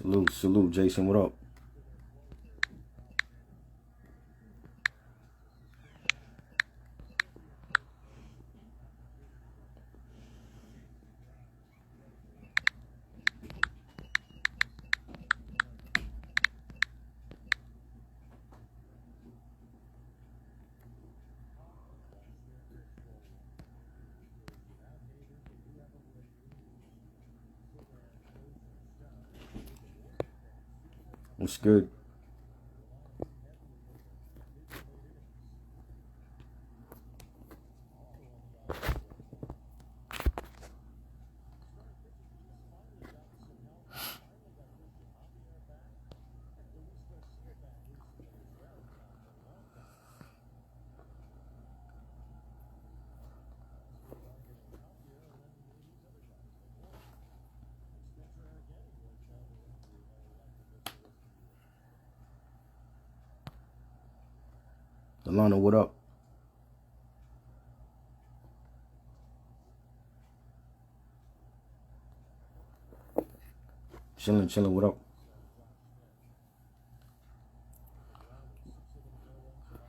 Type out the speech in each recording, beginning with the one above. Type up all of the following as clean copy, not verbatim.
Salute, Jason. What up? What's good? Delano, what up? Chilling. What up?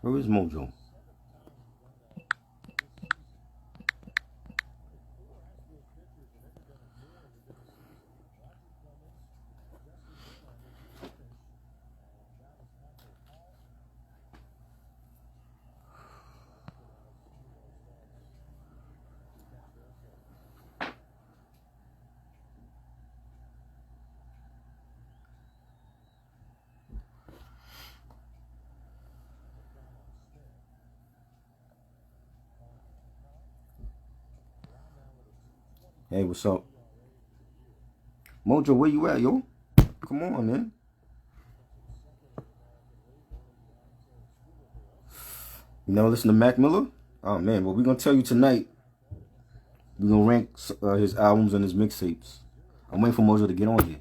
Where is Mojo? Hey, what's up? Mojo, where you at, yo? Come on, man. You never listen to Mac Miller? Oh, man. Well, we're going to tell you tonight. We're going to rank his albums and his mixtapes. I'm waiting for Mojo to get on here.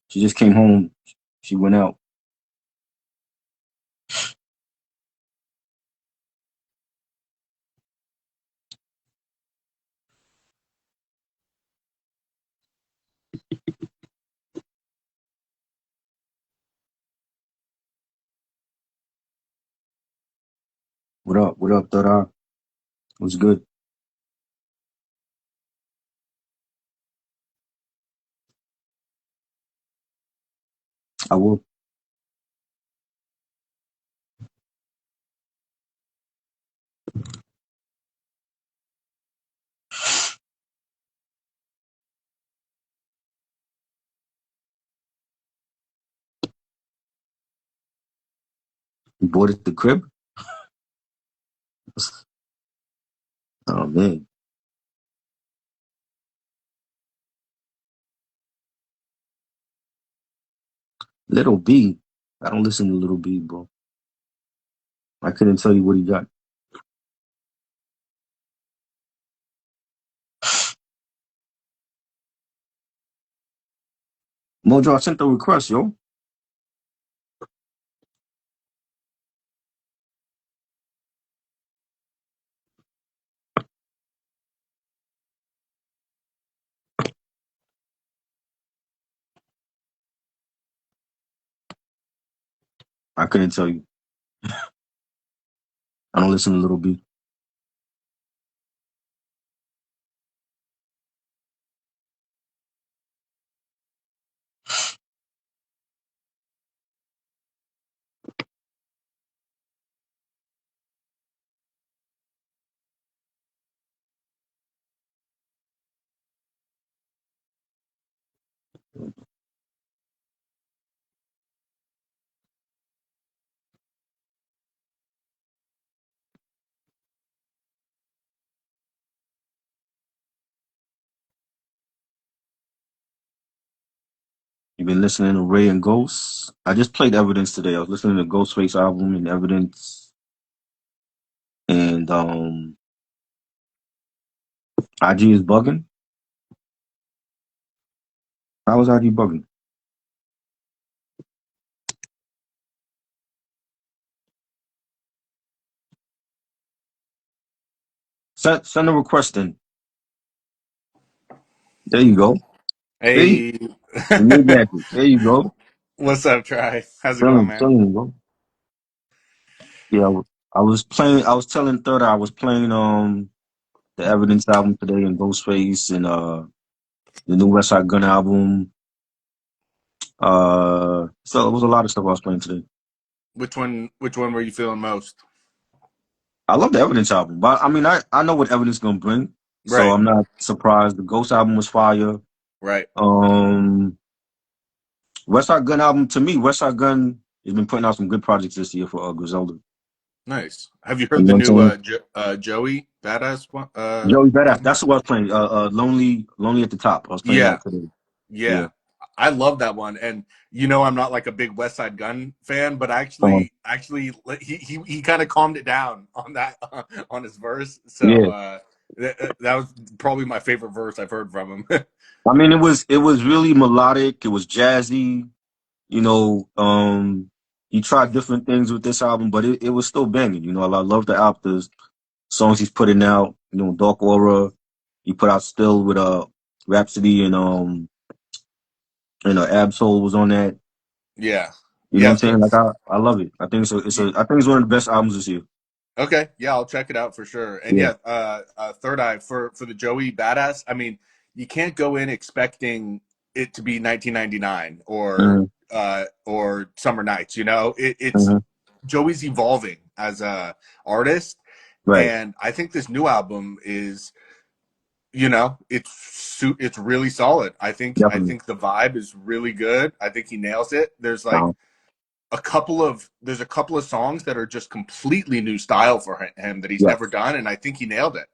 She just came home. She went out. What up? What up, Third Eye? What's good? I will. You bought it at the crib? Oh, man. Little B. I don't listen to Little B, bro. I couldn't tell you what he got. Mojo, I sent the request, yo. I couldn't tell you. I don't listen to Little B. You've been listening to Ray and Ghost. I just played Evidence today. I was listening to Ghostface album and Evidence, and IG is bugging. How was I debugging? Send a request in. There you go. See? Hey, The new gadget. There you go. what's up, Try? How's it going, Chilling, man? chilling, bro. Yeah, I was playing. I was telling Third I was playing the Evidence album today and Ghostface and the new West Side Gun album. So it was a lot of stuff I was playing today. Which one? Which one were you feeling most? I love the Evidence album, but I mean I know what Evidence gonna bring, so Right, I'm not surprised. The Ghost album was fire. right. Um, West Side Gun album to me, West Side Gun has been putting out some good projects this year for Griselda. Nice. Have you You heard know the what I'm new saying? Joey Badass one, Joey Badass. album? That's what I was playing. Lonely at the Top. I was playing Yeah, that today. Yeah. yeah. I love that one, and I'm not like a big West Side Gun fan, but Um, he kind of calmed it down on that on his verse. So yeah. that was probably my favorite verse I've heard from him. I mean, it was really melodic. It was jazzy. You know, he tried different things with this album, but it was still banging. You know, I love the songs he's putting out. You know, Dark Aura. He put out Still with Rhapsody and Absol was on that. Yeah, You know what yeah. I'm saying? Like I love it. I think I think it's one of the best albums this year. Okay, yeah, I'll check it out for sure. And Yeah. yeah, Third Eye for the Joey Badass. I mean, you can't go in expecting it to be 1999 Hmm. or Summer Nights. It's Hmm. Joey's evolving as a artist, Right. and I think this new album is, it's really solid. I think Definitely. the vibe is really good. I think he nails it. Uh, There's a couple of songs that are just completely new style for him that he's yeah. never done, and I think he nailed it.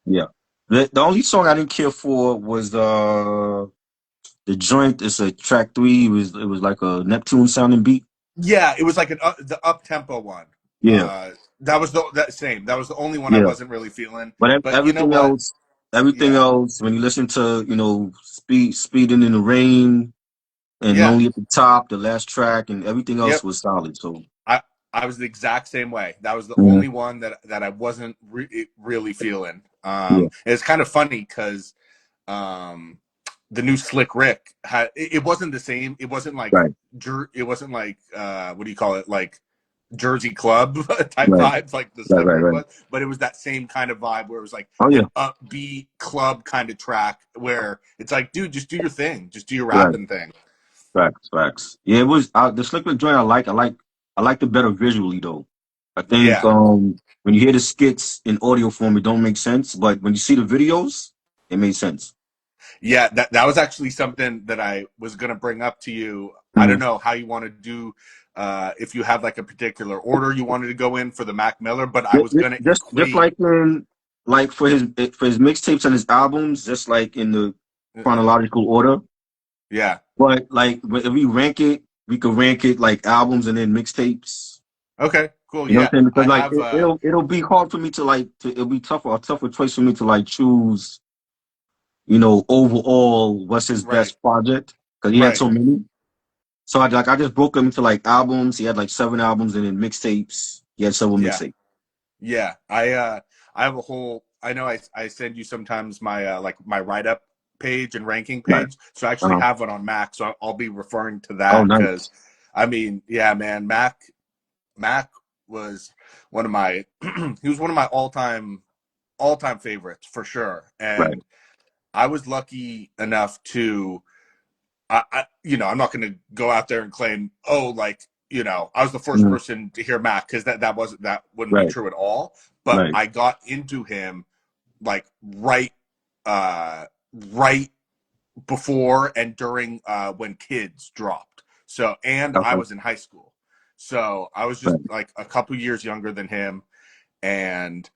Yeah. The only song I didn't care for was the joint. It's a track three. It was like a Neptune sounding beat. Yeah, it was like the up tempo one. Yeah. Uh, that was that same. That was the only one I Yeah. wasn't really feeling. But But you know everything what? else, everything Yeah, else, when you listen to, Speeding in the Rain and yeah, Lonely at the Top, the last track, and everything else yep. was solid. So, I I was the exact same way. That was the mhm, only one that I wasn't really feeling. yeah, It's kind of funny because um, the new Slick Rick it wasn't the same. It wasn't like right, what do you call it, like Jersey Club type right, vibes like the right, Slick right, Rick right. was, but it was that same kind of vibe where it was like Oh, yeah, an upbeat club kind of track where it's like, dude, just do your thing, just do your right. rapping thing. Facts, facts. Yeah, it was the Slickman joint. I like it better visually though. I think Yeah, when you hear the skits in audio form, it don't make sense, but when you see the videos, it made sense. yeah, that was actually something that I was gonna bring up to you. I don't Mhm. know how you want to do. If you have like a particular order you wanted to go in for the Mac Miller, but I was gonna Just equate. like for his mixtapes and his albums, just like in the chronological order. Yeah. But like if we rank it, we could rank it like albums and then mixtapes. Okay. Cool. You know what Yeah, I'm saying? Because I like have. it'll be hard for me to it'll be a tougher choice for me to like choose, overall what's his Right. best project because he had Right. so many. So I just broke them into like albums. He had like 7 albums and then mixtapes. He had several Yeah. mixtapes. Yeah, I have a whole. I know I send you sometimes my like my write up page and ranking Right. page. So I actually Uh-huh. have one on Mac. So I'll be referring to Oh, that nice. because, I mean, yeah, man, Mac was one of my he was one of my all time favorites for sure. Right. And I was lucky enough to I'm not going to go out there and claim, oh, like, I was the first Mhm. person to hear Mac because that wouldn't be Right. true at all. But Right. I got into him like uh, right before and during when Kids dropped. So, and I Okay. was in high school, so I was just Right. like a couple years younger than him, and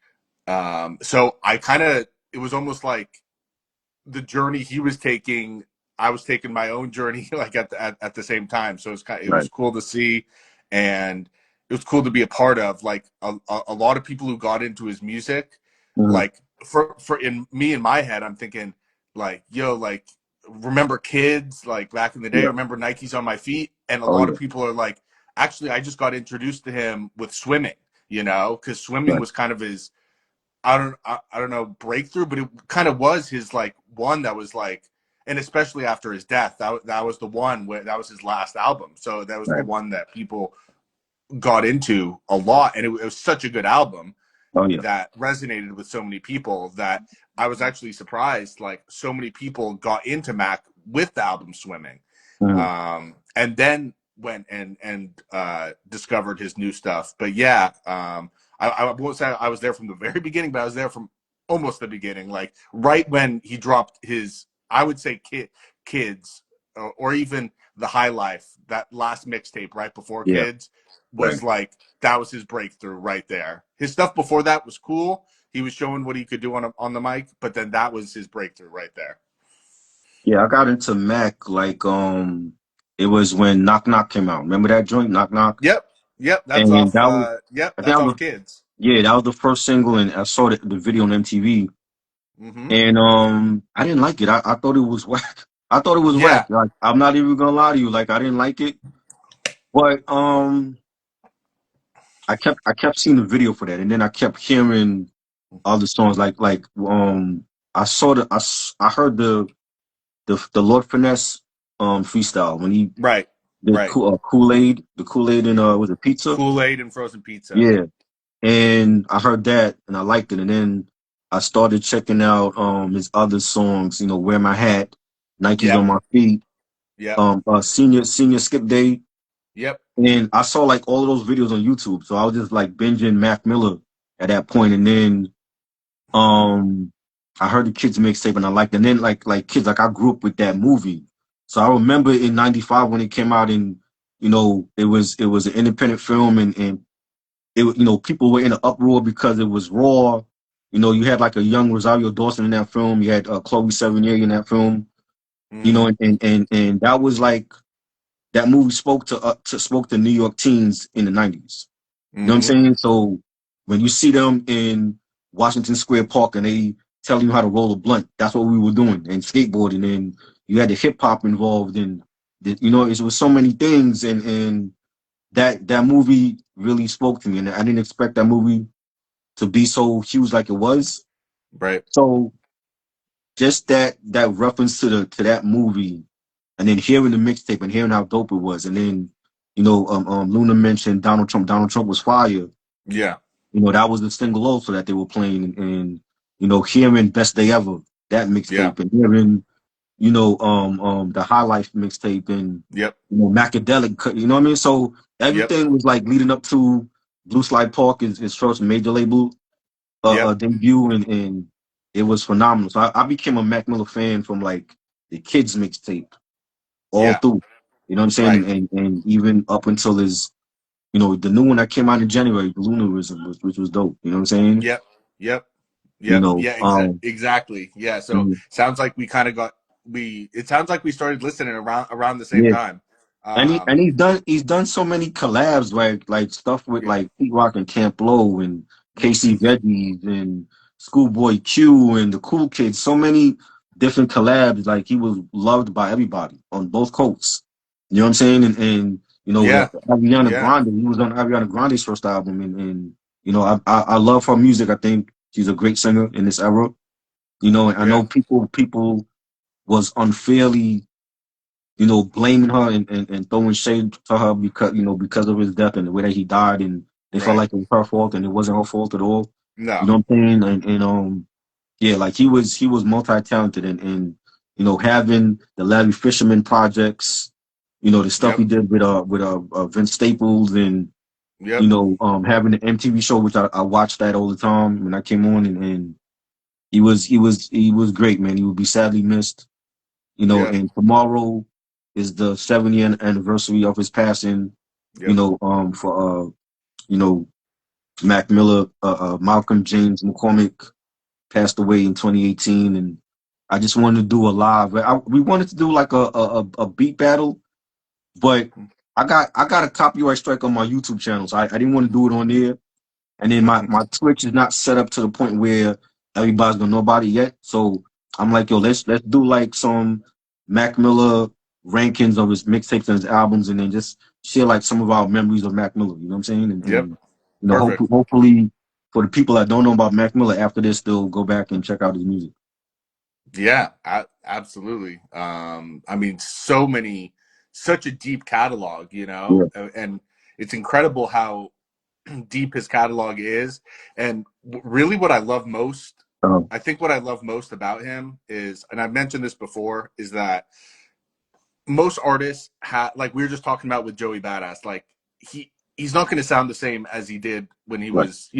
so I kind of it was almost like the journey he was taking, I was taking my own journey like at the same time. So it was Right. cool to see, and it was cool to be a part of. Like a lot of people who got into his music, Mhm. like for in me in my head, I'm thinking like, yo, like remember kids like back in the day. Yeah. Remember Nikes on my feet, and a Oh lot yeah. of people are like, actually, I just got introduced to him with swimming. You know, because swimming Right. was kind of his I don't know breakthrough, but it kind of was his like one that was like, and especially after his death, that was the one where that was his last album. So that was the Right. one that people got into a lot, and it was such a good album Oh yeah. that resonated with so many people that I was actually surprised. Like so many people got into Mac with the album Swimming, Mhm. and then went and discovered his new stuff. But yeah, I won't say I was there from the very beginning, but I was there from almost the beginning, like right when he dropped his, I would say, kids, or even the High Life, that last mixtape right before Yeah. Kids Right. was like that was his breakthrough right there. His stuff before that was cool. He was showing what he could do on the mic, but then that was his breakthrough right there. Yeah, I got into Mac like it was when Knock Knock came out. Remember that joint, Knock Knock? Yep, yep, that's And off. that was Yep, I think that's that off was Kids. yeah, that was the first single and I saw the video on MTV Mm-hmm. and I didn't like it. I thought it was whack. I thought it was whack. Yeah, Like I'm not even gonna lie to you, like I didn't like it. But I kept seeing the video for that and then I kept hearing other songs I saw I heard the Lord Finesse freestyle when he right, did right. Kool-Aid, the Kool-Aid and was it pizza? Kool-Aid and frozen pizza. Yeah. And I heard that and I liked it. And then I started checking out his other songs, Wear My Hat, Nike's on Yep, My Feet, yep, Senior Skip Day. yep. And I saw like all of those videos on YouTube. So I was just like binging Mac Miller at that point. And then um I heard the kids mixtape and I liked it. And then like kids, like I grew up with that movie. So I remember in '95 when it came out and it was an independent film and people were in an uproar because it was raw. You had like a young Rosario Dawson in that film. You had Chloe Sevigny in that film. Mm-hmm. And that was like that movie spoke to New York teens in the '90s. You know what I'm Mm-hmm. saying? So when you see them in Washington Square Park and they telling you how to roll a blunt, that's what we were doing and skateboarding. And you had the hip hop involved and it was so many things and that movie really spoke to me and I didn't expect that movie to be so huge like it was. Right. So just that reference to that movie, and then hearing the mixtape and hearing how dope it was, and then Luna mentioned Donald Trump. Donald Trump was fire. Yeah. That was the single also that they were playing, and hearing Best Day Ever that Yeah. mixtape, and hearing the High Life mixtape, and Yep. Macadelic. You know what I mean? So Yep. everything was like leading up to Blue Slide Park is his first major label Yep. debut, and it was phenomenal. So I became a Mac Miller fan from like the kids mixtape all Yeah. through. You know what I'm saying? Right. And even up until his, the new one that came out in January, Lunarism, which was dope. You know what I'm saying? Yep. Yep. You Yep. know, Yeah. Exactly. Yeah. So mhm. sounds like we kind of got we. It sounds like we started listening around the same Yeah. time. And he's done so many collabs, like stuff with Yeah. like Pete Rock and Camp Low and Mm-hmm. Casey Veggies and Schoolboy Q and the Cool Kids. So many different collabs. Like he was loved by everybody on both coasts. You know what I'm saying? And Yeah. Ariana Yeah. Grande. He was on Ariana Grande's first album, and I love her music. I think she's a great singer in this era. And I Yeah. know people was unfairly blaming her and throwing shade to her because of his death and the way that he died, and they felt Right. like it was her fault, and it wasn't her fault at all. You No. know what I'm saying? And yeah, like he was multi-talented, and having the Larry Fisherman projects, the stuff he Yep. did with Vince Staples, and Yep. having the MTV show, which I watched that all the time when I came on, and he was great, man. He would be sadly missed. Yep. And tomorrow is the 7th year anniversary of his passing, Yep. for you know, Mac Miller, Malcolm James McCormick passed away in 2018, and I just wanted to do a live. We wanted to do like a beat battle, but I got a copyright strike on my YouTube channel, so I didn't want to do it on there. And then my Twitch is not set up to the point where everybody's gonna know about it yet. So I'm like, yo, let's do like some. Mac Miller rankings of his mixtapes and his albums, and then just share like some of our memories of Mac Miller. You know what I'm saying? Yep. And you know, Perfect. hopefully for the people that don't know about Mac Miller after this, they'll go back and check out his music. Yeah, absolutely. I mean, such a deep catalog, Yeah. and it's incredible how deep his catalog is. And really, what I love most, Um, I think what I love most about him is, and I've mentioned this before, is that most artists like we were just talking about with Joey Badass, like he's not going to sound the same as he did when he right. was,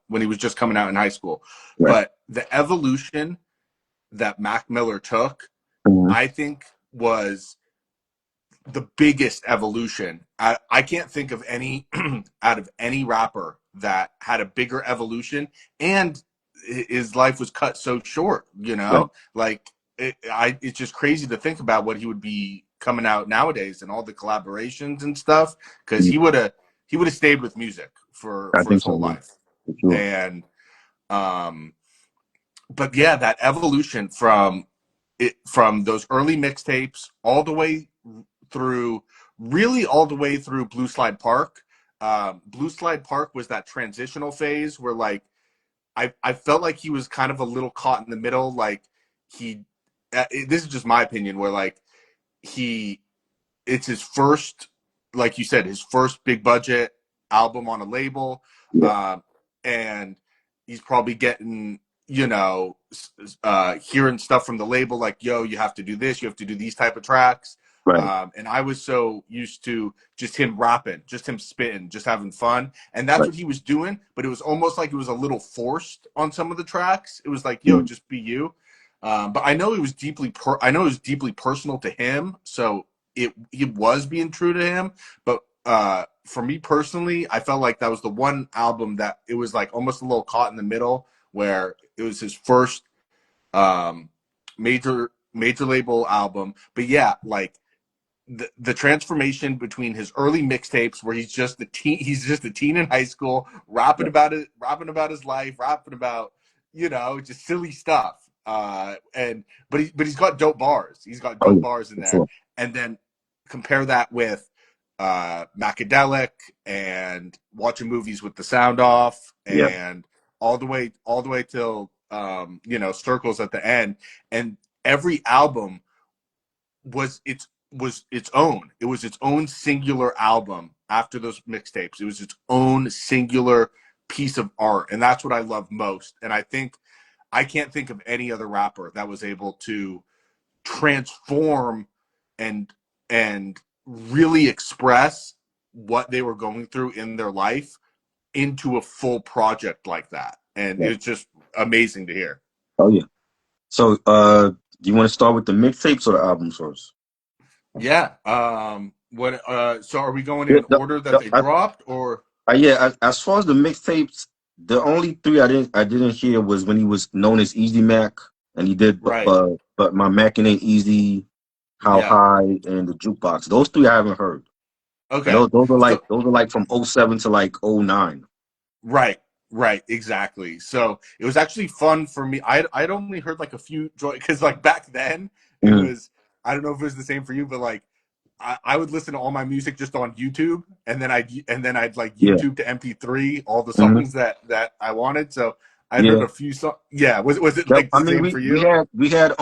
when he was just coming out in high school. Right. But the evolution that Mac Miller took, Mhm. I think, was the biggest evolution. I can't think of any out of any rapper that had a bigger evolution, and his life was cut so short. Right. Like it's just crazy to think about what he would be coming out nowadays and all the collaborations and stuff. Because Mhm. he would have stayed with music I for his think so. whole Yeah, life, for sure. and um, but yeah, that evolution from those early mixtapes all the way through, really all the way through Blue Slide Park. Blue Slide Park was that transitional phase where like I felt like he was kind of a little caught in the middle. Like he, this is just my opinion, where like he it's his first, like you said, his first big budget album on a label, Yeah. um, and he's probably getting, hearing stuff from the label like, "Yo, you have to do this, you have to do these type of tracks." Right. And I was so used to just him rapping, just him spitting, just having fun, and that's Right. what he was doing. But it was almost like it was a little forced on some of the tracks. It was like, "Yo, Mhm. just be you." But I know I know it was deeply personal to him, so it was being true to him. But for me personally, I felt like that was the one album that it was like almost a little caught in the middle, where it was his first um, major label album. But yeah, like the transformation between his early mixtapes where he's just a teen in high school rapping Right. about it, rapping about his life, rapping about, just silly stuff, and but he's got dope bars, Oh yeah, in for there. sure. And then compare that with Macadelic and watching movies with the sound off, Yeah. and all the way till circles at the end. And every album was its own. It was its own singular album after those mixtapes. It was its own singular piece of art, and that's what I love most. And I think I can't think of any other rapper that was able to transform and and really express what they were going through in their life into a full project like that. And Right. it's just amazing to hear. Oh yeah. So, do you want to start with the mixtapes or the albums first? Yeah. What? So are we going Yeah. in order that they dropped, or? Yeah. As far as the mixtapes, the only three I didn't hear was when he was known as Easy Mac, and he did Right. but my Mac ain't easy, How Yeah. High, and the Jukebox. Those three I haven't heard, and Okay. those are like from '07 to like '09. Right. Right. Exactly. So it was actually fun for me. I'd only heard like a few because like back then it Mm-hmm. was, I don't know if it was the same for you, but like I would listen to all my music just on YouTube, and then I'd like Yeah. YouTube to MP3 all the Hmm. songs that I wanted. So I'd heard Yeah. a few songs. Yeah. Was it Yep. like I the mean, same we for we you? had we had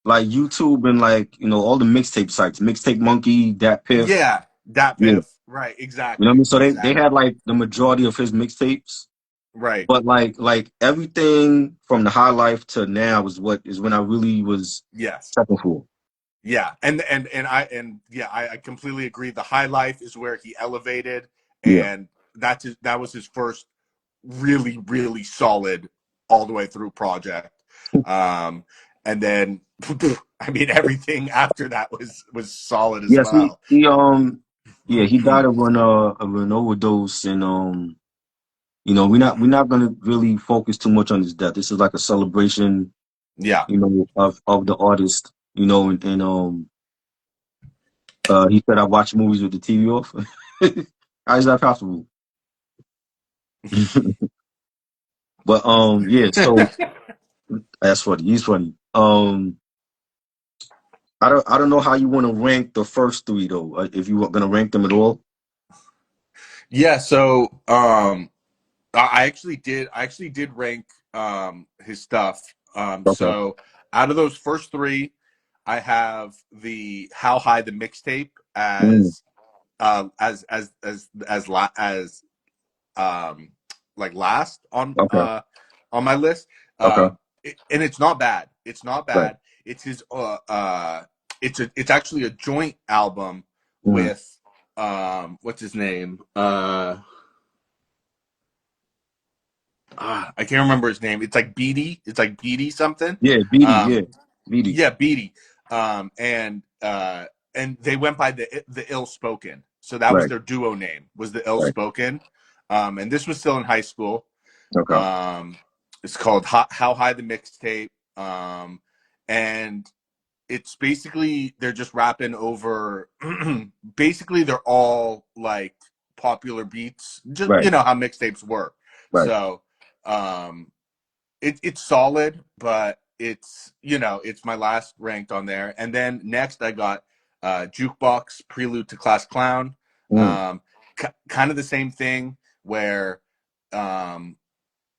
like YouTube and like all the mixtape sites, Mixtape Monkey, Dat Piff. Yeah. Dat Yeah. Piff. Right. You know what I Exactly. mean? So they Exactly. had like the majority of his mixtapes, Right. but like everything from the High Life to now is when I really was Yes. checking for. Yeah, and yeah, I completely agree. The High Life is where he elevated, Yeah. and that was his first really solid all the way through project. Um, and then I mean everything after that was solid as Yes, he well. he yeah, he died of an overdose, and we're not gonna really focus too much on his death. This is like a celebration, Yeah. of the artist, and he said I watch movies with the TV off. How is that possible? But yeah, so that's funny. He's funny. I don't know how you want to rank the first three though. If you were gonna rank them at all. Yeah, so I actually did rank his stuff. Okay. So out of those first three, I have the How High the mixtape Mm, as um like last okay. on my list. Okay. And it's not bad. It's not Right. bad. It's his it's actually a joint album Mm, with what's his name? I can't remember his name. It's like Beatty. It's like Beatty something. yeah, BD. Um, Yeah, BD. yeah, Beatty. And they went by the Ill Spoken. So that was Right. their duo name. Was the Ill Right. Spoken. And this was still in high school. Okay. Um, it's called How High the Mixtape. And it's basically they're just rapping over. Basically, they're all like popular beats. Just Right. how mixtapes work. Right. So um, it's solid, but it's my last ranked on there. And then next I got Jukebox Prelude to Class Clown. Mm, Kind of the same thing where um,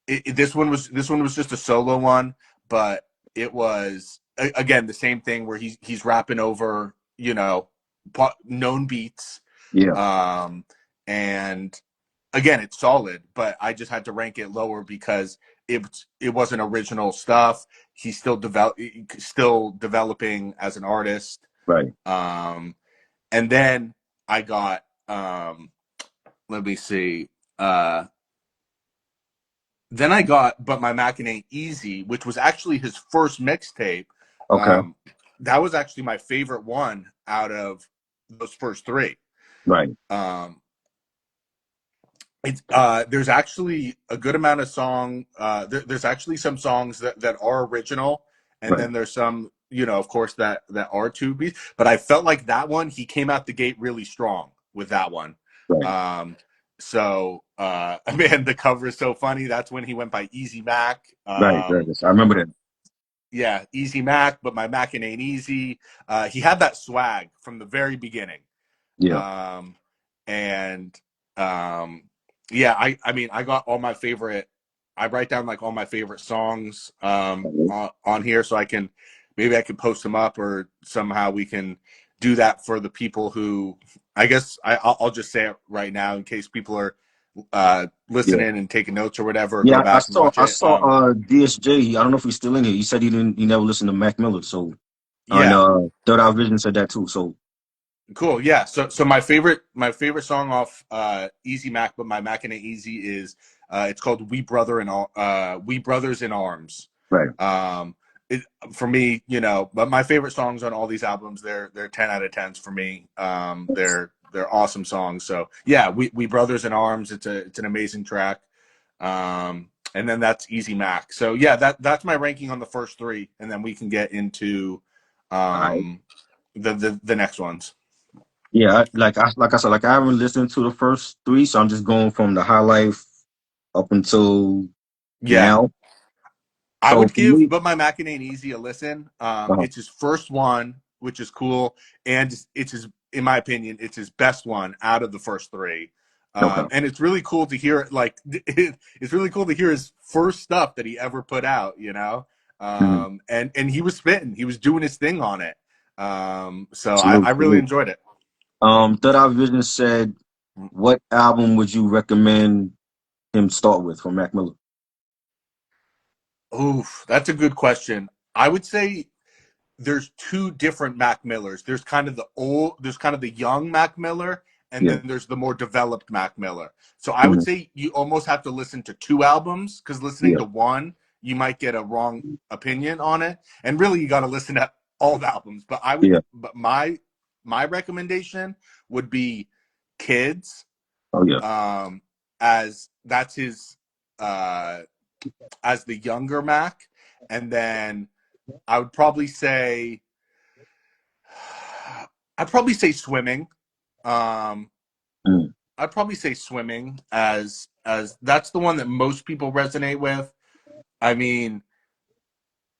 this one was just a solo one, but it was again the same thing where he's rapping over known beats, yeah. um, and again it's solid, but I just had to rank it lower because it wasn't original stuff. He's still developing as an artist, Right. um, and then I got let me see. Then I got But My Mac Ain't Easy, which was actually his first mixtape. Okay. Um, that was actually my favorite one out of those first three. Right. Um, there's actually a good amount of there's actually some songs that are original, and Right. then there's some, of course, that are two beats. But I felt like that one, he came out the gate really strong with that one. Right. Um, so man, the cover is so funny. That's when he went by Easy Mac. Right. Right. Yes, I remember that. Yeah, Easy Mac, but my Mac ain't easy. He had that swag from the very beginning. Yeah. Um, and um, yeah, I mean, I got all my favorite. I write down like all my favorite songs on here, so maybe I can post them up, or somehow we can do that for the people who. I guess I'll just say it right now in case people are Yeah. listening and taking notes or whatever. Go Yeah. I back and saw. watch I it. saw. DSJ. I don't know if he's still in here. He said he didn't. He never listened to Mac Miller. So, and Yeah, Third Eye Vision said that too. So, cool. Yeah. So my favorite song off Easy Mac, but my Mac and Easy is it's called We Brothers in Arms. right. Um it, for me, but my favorite songs on all these albums, they're 10 out of 10s for me. They're awesome songs. So yeah, We Brothers in Arms, it's an amazing track. And then that's Easy Mac. So yeah, that's my ranking on the first three, and then we can get into All right. um the next ones. Yeah. Like I said, like I haven't listened to the first three, so I'm just going from the high life up until Yeah, now. I So would for give me, But My Mac Ain't Easy a listen. uh, It's his first one, which is cool, and it's his, in my opinion, it's his best one out of the first three. okay. And it's really cool to hear it's really cool to hear his first stuff that he ever put out. Mhm. And he was spitting, he was doing his thing on it. So I Salute, really salute. enjoyed it. Third Eye Vision said, "What album would you recommend him start with from Mac Miller?" Oof, that's a good question. I would say there's two different Mac Millers. There's kind of the young Mac Miller, and Yeah. then there's the more developed Mac Miller. So I would Hmm. say you almost have to listen to two albums, because listening Yeah. to one, you might get a wrong opinion on it. And really, you got to listen to all the albums. Yeah. But my recommendation would be Kids, Oh yeah. um, as that's his uh, as the younger Mac, and then I would probably say I'd probably say swimming. Um, Mm. I'd probably say swimming as that's the one that most people resonate with. I mean,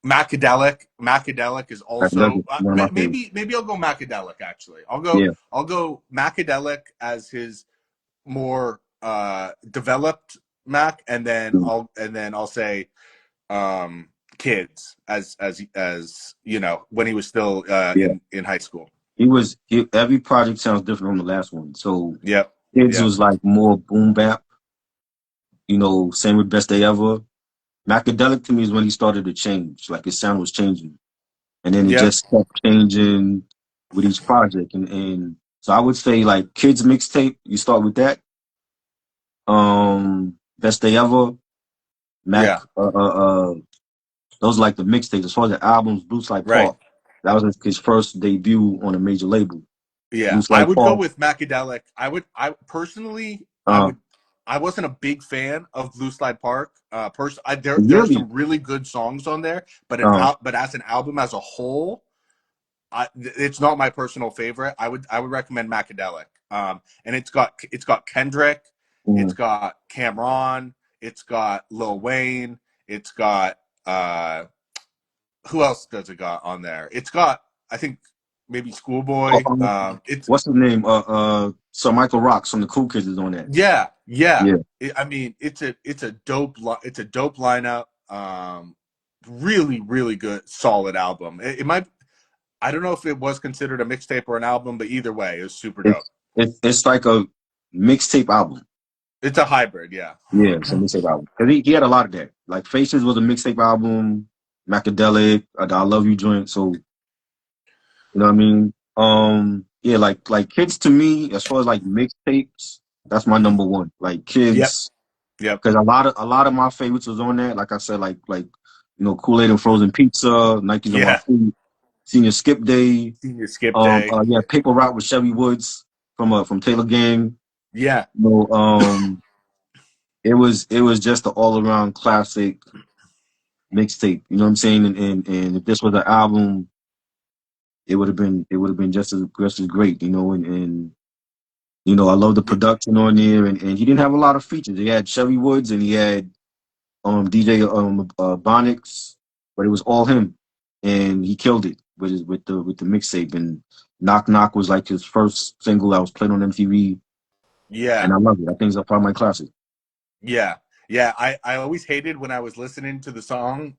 Macadelic is Like that's also one of my favorites. maybe I'll go Macadelic actually. Yeah, I'll go Macadelic as his more developed Mac, and then I'll say um, Kids as you know when he was still yeah. in high school. Every project sounds different from the last one. So Yep, Kids yep, was like more boom bap. Same with Best Day Ever. Macadelic to me is when he started to change. Like his sound was changing, and then it yep, just kept changing with each project. And so I would say like Kids mixtape. You start with that. Best Day Ever. Mac. yeah, Those are like the mixtapes. As far as the albums, Blue Slide right. Park. That was his first debut on a major label. Yeah, Blue I Slide would go Park. with Macadelic. I personally, Uh, I wasn't a big fan of Blue Slide Park. There are really. some really good songs on there, Uh, but as an album as a whole, it's not my personal favorite. I would recommend Macadelic. And it's got Kendrick, it's mm, got Cameron, it's got Lil Wayne, it's got who else does it got on there? It's got I think maybe oh, Schoolboy. It's what's his name? So Michael Rocks from the Cool Kids is on that. Yeah, yeah. Yeah. I mean, it's a dope lineup. Really, really good, solid album. It might. I don't know if it was considered a mixtape or an album, but either way, it was super dope. It's like a mixtape album. It's a hybrid, yeah. Yeah, it's a mixtape album. 'Cause he had a lot of that. Like Faces was a mixtape album. Macadelic, I Love You joint. So you know what I mean? Yeah, like Kids to me, as far as like mixtapes, that's my number one. Like Yep, Kids, yep, because a lot of my favorites was on that. Like I said, Kool-Aid and frozen pizza, Nikes on my yeah. feet, Senior Skip Day. Senior Skip Day. Yeah, Paper Route with Chevy Woods from Taylor Gang. Yeah, You know, it was just an all around classic mixtape. You know what I'm saying? And if this was an album, it would have been just as great. I love the y- production on there, and he didn't have a lot of features. He had Chevy Woods and he had DJ Bonix, but it was all him, and he killed it with the mixtape. And Knock Knock was like his first single that was played on MTV, and yeah, I love it. I think it's probably my classic. yeah, yeah. I always hated when I was listening to the song.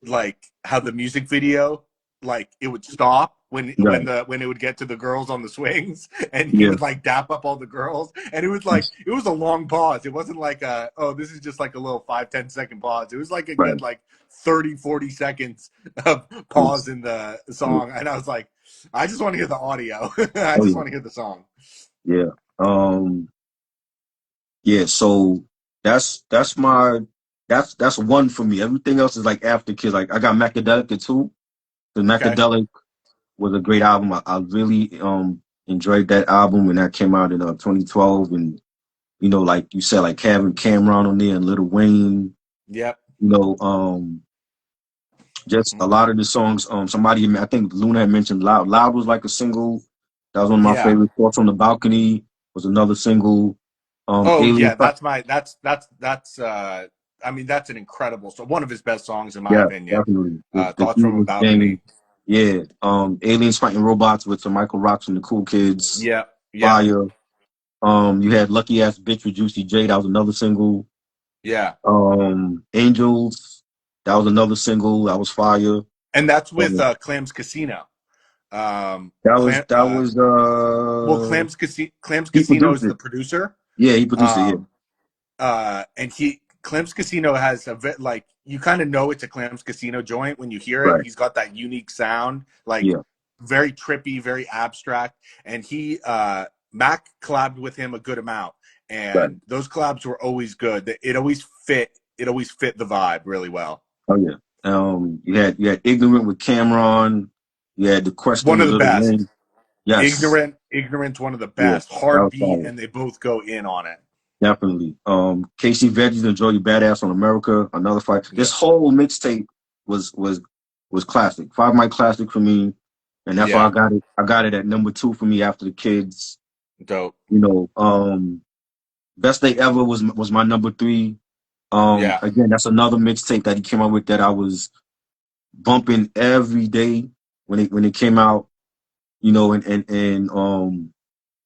Like how the music video like it would stop Right. when it would get to the girls on the swings and he Yeah. would like dap up all the girls and it was a long pause. It wasn't like this is just like a little 5-10 second pause. It was like a Right. good like 30-40 seconds of pause in the Yeah. song and I was like I just want to hear the audio. I Oh just yeah. want to hear the song. Yeah. Yeah. So that's one for me. Everything else is like after Kids. Like I got Macadelic too. The Okay. Macadelic was a great album. I really enjoyed that album when that came out in 2012. And like you said, like having Cameron on there and Lil Wayne. Yep. You know, just a lot of the songs. I think Luna had mentioned Loud. Loud was like a single. That was one of my Yeah. favorites. Thoughts on the Balcony was another single. Oh Alien. yeah, that's I mean that's an incredible so one of his best songs in my Yeah, opinion. definitely. The Thoughts beat from a was banging. Balcony. Yeah. Aliens Fighting Robots with some Michael Rocks and the Cool Kids. Yep, yep, Fire. You had Lucky Ass Bitch with Juicy J. That was another single. yeah. Angels. That was another single. That was fire. And that's with Um, Clams Casino. that was Clam that was well Clams he Casino produced is the it. producer. Yeah, he produced it. Yeah. Um and he Clem's Casino has like you kind of know it's a Clem's Casino joint when you hear it. Right. He's got that unique sound, like Yeah. very trippy, very abstract. And he Mac collabed with him a good amount, Right. and those collabs were always good. It always fit. It always fit the vibe really well. Oh yeah. You had Ignorant with Cameron. You had The Question One of with the Little Wayne. best. Yes. Ignorant's one of the Yeah. best. That Hard was beat, fire. and they both go in on it. Definitely. Casey Veggies Enjoy Your Badass on America, another fight. This Yeah, whole mixtape was classic. Five Mike classic for me. And that's why yeah, I got it at number two for me after the Kids. dope. You know, Best Day Ever was my number three. Yeah, Again, that's another mixtape that he came out with that I was bumping every day when it came out. You know, and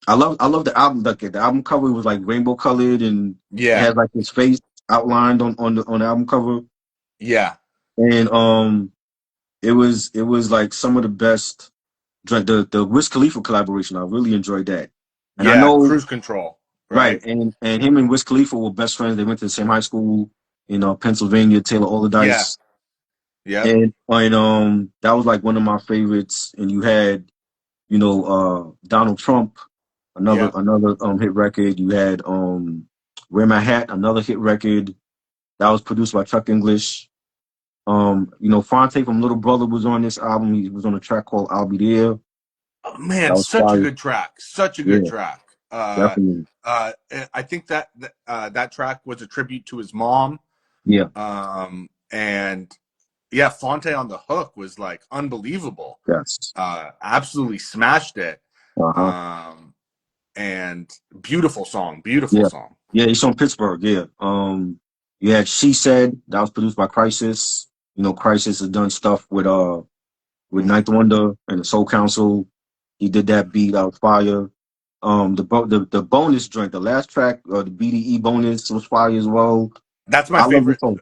I love the album. Like the album cover was like rainbow colored, and it Yeah. had like his face outlined on the album cover. Yeah. And it was like some of the best. The Wiz Khalifa collaboration. I really enjoyed that. And I Yeah. know, Cruise Control. right, Right. and him and Wiz Khalifa were best friends. They went to the same high school in Pennsylvania, Taylor Yeah. Allderdice. Yep. And that was like one of my favorites. And you had, Donald Trump, another Yep. another hit record. You had Wear My Hat, another hit record that was produced by Chuck English. Fonte from Little Brother was on this album. He was on a track called I'll Be There. Oh, man, That was such a fire. good track. Such a good Yeah, track. definitely. Uh, I think that track was a tribute to his mom. Yeah, And yeah, Fonte on the hook was like unbelievable. yes. Absolutely smashed it. Uh-huh. Um, and beautiful song. Beautiful Yeah. song. Yeah, he's from Pittsburgh, yeah. You had She Said, that was produced by Crisis. Crisis has done stuff with Hmm. Ninth Wonder and the Soul Council. He did that beat out fire. The bonus joint, the last track, the BDE bonus was fire as well. That's my I love this favorite. song.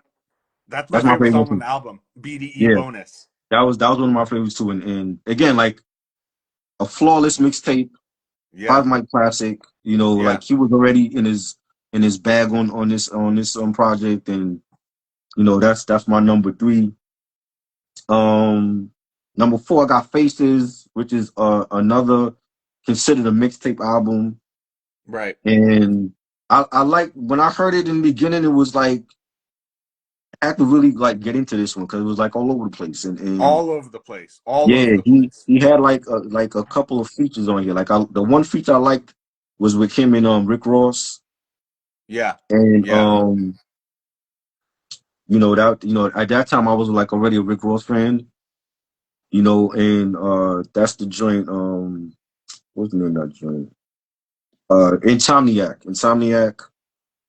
That's my That's my favorite favorite one song on too. the album. BDE Yeah, bonus. that was one of my favorites too. And again, like a flawless mixtape, Yeah. five mic classic. Yeah. Like he was already in his bag on this project, and that's my number three. Um, Number four, I got Faces, which is another considered a mixtape album. Right. And I like when I heard it in the beginning, it was like I had to really like get into this one because it was like all over the place. And All over the place. All over yeah, the he place. he had like a couple of features on here. The one feature I liked was with him and Rick Ross. Yeah. And Yeah. at that time I was like already a Rick Ross fan. And that's the joint. What's the name of that joint? Insomniac,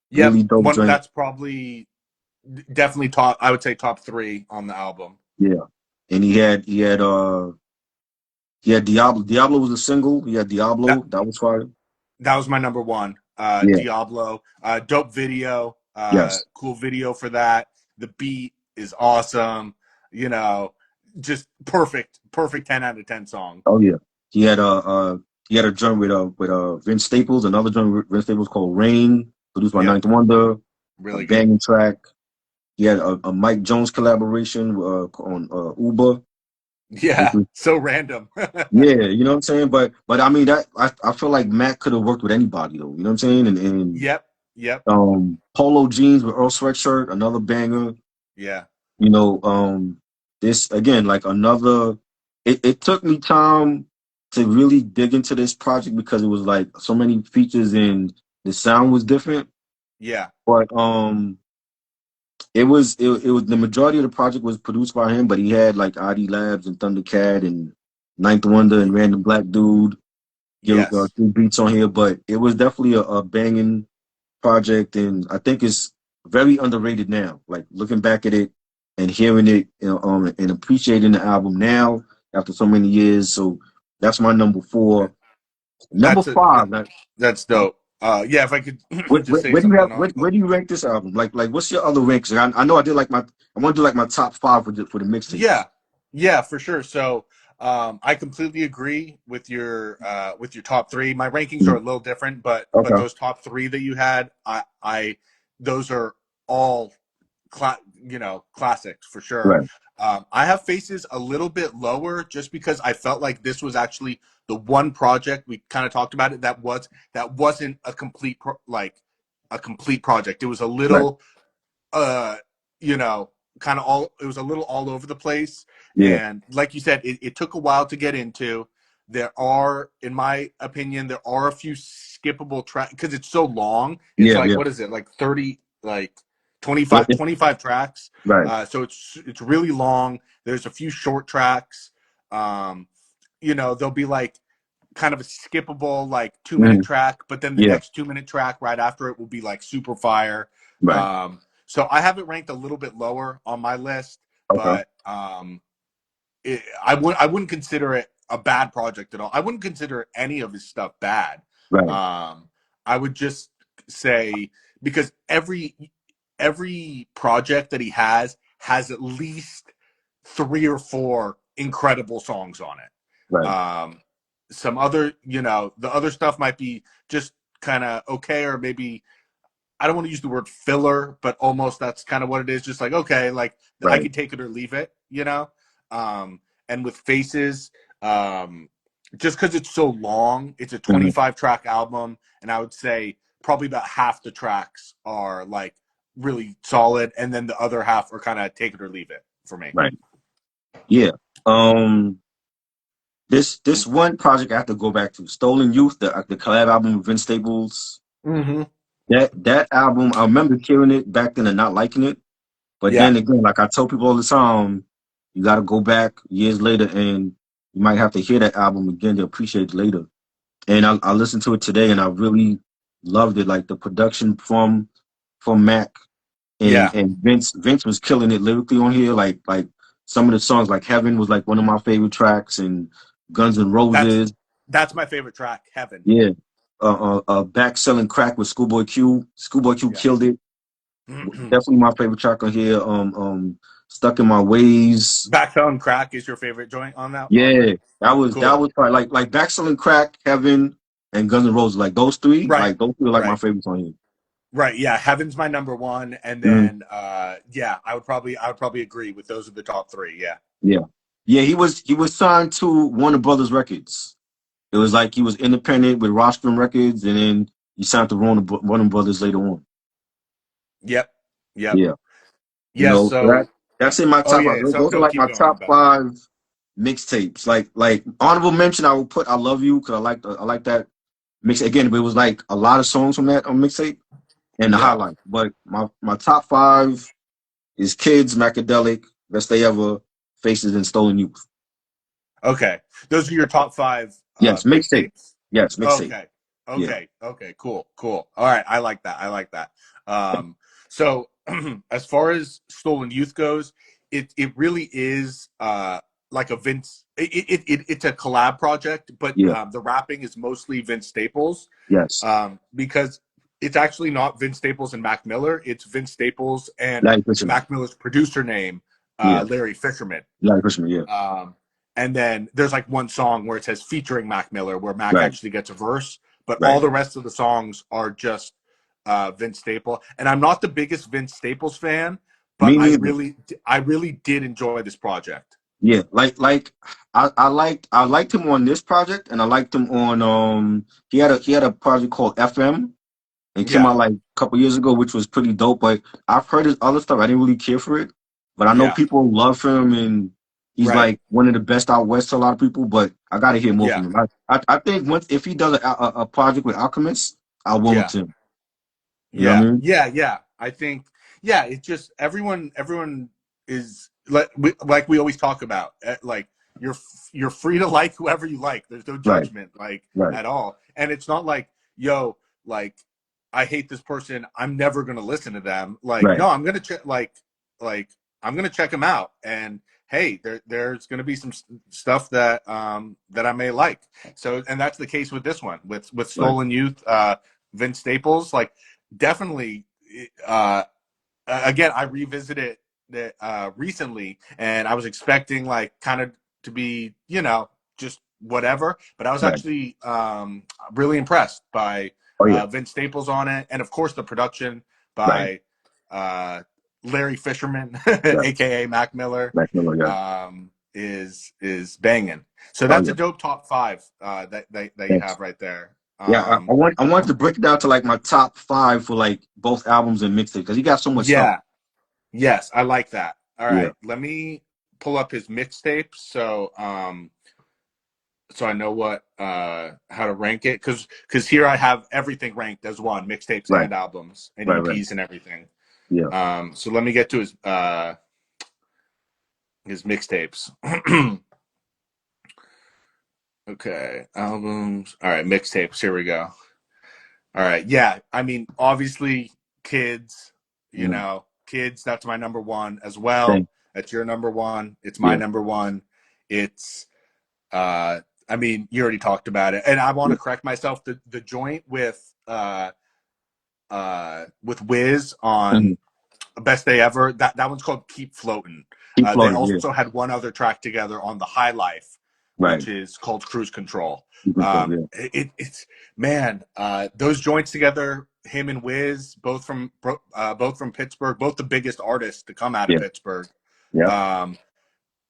Yep. really dope One joint. that's probably definitely top. I would say top three on the album. Yeah, and he had Diablo. Diablo was a single. He had That Diablo. That was fire. that was my number one. Yeah. Diablo. Dope video. Yes. Cool video for that. The beat is awesome. You know, just perfect. Perfect 10 out of 10 song. Oh yeah. He had a joint with Vince Staples. Another joint with Vince Staples called Rain, produced by Yep. Ninth Wonder. A Really good. banging track. He had a Mike Jones collaboration on Uber, which Yeah. was So random. yeah, you know what I'm saying. But I mean that I feel like Mac could have worked with anybody though. You know what I'm saying? And Yep. Yep. Polo jeans with Earl Sweatshirt, another banger. Yeah. You know, this again, like another. It took me time to really dig into this project because it was like so many features and the sound was different. Yeah. But it was the majority of the project was produced by him, but he had like ID Labs and Thundercat and Ninth Wonder and Y- Random Black Dude give yes. two beats on here. But it was definitely a banging project, and I think it's very underrated now. Like looking back at it and hearing it, and appreciating the album now after so many years. So that's my number four. Number That's a five. Now, that's dope. Yeah, if I could where, just where, say where do you have something where, on where do you rank this album? Like what's your other ranks? I know I did like I want to do like my top five for the yeah, mixtapes. yeah, for sure. So I completely agree with your top three. My rankings are Mhm. a little different, but Okay. those top three that you had, I those are all classics for sure. Right. I have Faces a little bit lower just because I felt like this was actually the one project we kind of talked about it that wasn't a a complete project. It was a Right. little uh you know kind of all it was a little all over the place, Yeah. and like you said, it took a while to get into. There are, in my opinion, there are a few skippable tracks because it's so long. It's Yeah. like, Yeah. what is it, like 30, like Well, 25 tracks. right. So it's really long. There's a few short tracks. um there'll be like kind of a skippable like 2 minute Mhm. track, but then the Yeah. next 2 minute track right after it will be like super fire. Right. So I have it ranked a little bit lower on my list, Okay. but I wouldn't consider it a bad project at all. I wouldn't consider any of his stuff bad. Right, I would just say because every project that he has at least three or four incredible songs on it. right, Some other, the other stuff might be just kind of okay, or maybe I don't want to use the word filler, but almost that's kind of what it is. Just like, okay, like I right. can take it or leave it. And with Faces, um, just because it's so long, it's a Hmm. 25 track album. And I would say probably about half the tracks are like really solid. And then the other half are kind of take it or leave it for me. Right. Yeah. Um, this one project I have to go back to, Stolen Youth, the collab album with Vince Staples. Mm-hmm. That album, I remember hearing it back then and not liking it. But Yeah. then again, like I tell people all the time, you got to go back years later and you might have to hear that album again to appreciate it later. And I listened to it today and I really loved it. Like the production from Mac Yeah. and Vince was killing it lyrically on here. Like some of the songs, like Heaven was like one of my favorite tracks, and Guns N' That's Roses. that's my favorite track, Heaven. Yeah. Back Selling Crack with Schoolboy Q. Schoolboy Q Yeah. killed it. Definitely my favorite track on here. Stuck in My Ways. Back on Crack is your favorite joint on that on Yeah, the that cool. was probably like Back Selling Crack, Heaven, and Guns N' Roses. Like those three, Right. are like my Right. favorites on here. Right. Yeah. Heaven's my number one. And Mhm. then yeah, I would probably agree with those are the top three. Yeah. Yeah, yeah. He was signed to Warner Brothers Records. It was like he was independent with Rostrum Records, and then he signed to Warner Brothers later on. Yep. Yep. Yeah, Yeah. so So that's in my oh top yeah, five. yeah. So Those are go like keep my going, top but five mixtapes. Like honorable mention, I would put "I Love You" because I like that mix again. But it was like a lot of songs from that mixtape and the yeah. highlight. But my top five is Kids, Macadelic, Best Day Ever, Faces, and Stolen Youth. Okay. Those are your top five Yes, mixtape. mixtapes? Yes, mixtape. Okay. Yeah, Okay. Okay. Cool. Cool. All right. I like that. I like that. So as far as Stolen Youth goes, it really is like a Vince. It's a collab project, but yeah, the rapping is mostly Vince Staples, yes. because it's actually not Vince Staples and Mac Miller. It's Vince Staples and Larry Fisherman. Mac Miller's producer name, Yeah, Larry Fisherman. Larry Fisherman. Yeah, Um, and then there's like one song where it says featuring Mac Miller, where Mac right, actually gets a verse, but all right. the rest of the songs are just Vince Staples. And I'm not the biggest Vince Staples fan, but Me neither. I really did enjoy this project. Yeah, like I liked him on this project, and I liked him on he had a project called FM. It came Yeah, out like a couple years ago, which was pretty dope. But I've heard his other stuff. I didn't really care for it, but I know yeah, people love him, and he's right, like one of the best out west to a lot of people. But I got to hear more yeah, from him. I think once if he does a project with Alchemist, I'll want yeah. to him. You know what I Yeah, mean? yeah, yeah. I think, yeah, it's just everyone is like we always talk about. Like you're free to like whoever you like. There's no Right, judgment like right, at all, and it's not like yo, like I hate this person. I'm never gonna listen to them. Like right, no, I'm gonna check like I'm gonna check them out, and hey, there's gonna be some stuff that I may like. So, and that's the case with this one with right. Stolen Youth. Vince Staples, like definitely again I revisited it recently, and I was expecting like kind of to be just whatever, but I was Right. actually really impressed by Oh yeah. Vince Staples on it, and of course the production Right. by uh, Larry Fisherman Right. aka Mac Miller, Mac Miller. Yeah. is banging. So Oh that's yeah. a dope top five that you Thanks. have right there. Yeah. I wanted to break it down to like my top five for like both albums and mixtape because he got so much stuff. Yeah. Yes, I like that. All Yeah. right, let me pull up his mixtapes so I know what how to rank it because here I have everything ranked as one, mixtapes Right. and albums and Right. Right. EPs and everything. Yeah. So let me get to his mixtapes. Okay, albums. All right, mixtapes. Here we go. All right, yeah. I mean, obviously, kids. Mm. Kids. That's my number one as well. Thanks. That's your number one. It's my Yeah. number one. It's I mean, you already talked about it, and I want Yeah. to correct myself. The joint with Wiz Mm-hmm. on Best Day Ever, that one's called Keep Floating. Keep They floating. Yeah. also had one other track together on the High Life, Right. which is called Cruise Control. Keep control. Yeah. It's man, those joints together, him and Wiz, both from Pittsburgh, both the biggest artists to come out of Yeah. Pittsburgh. Yeah. Um,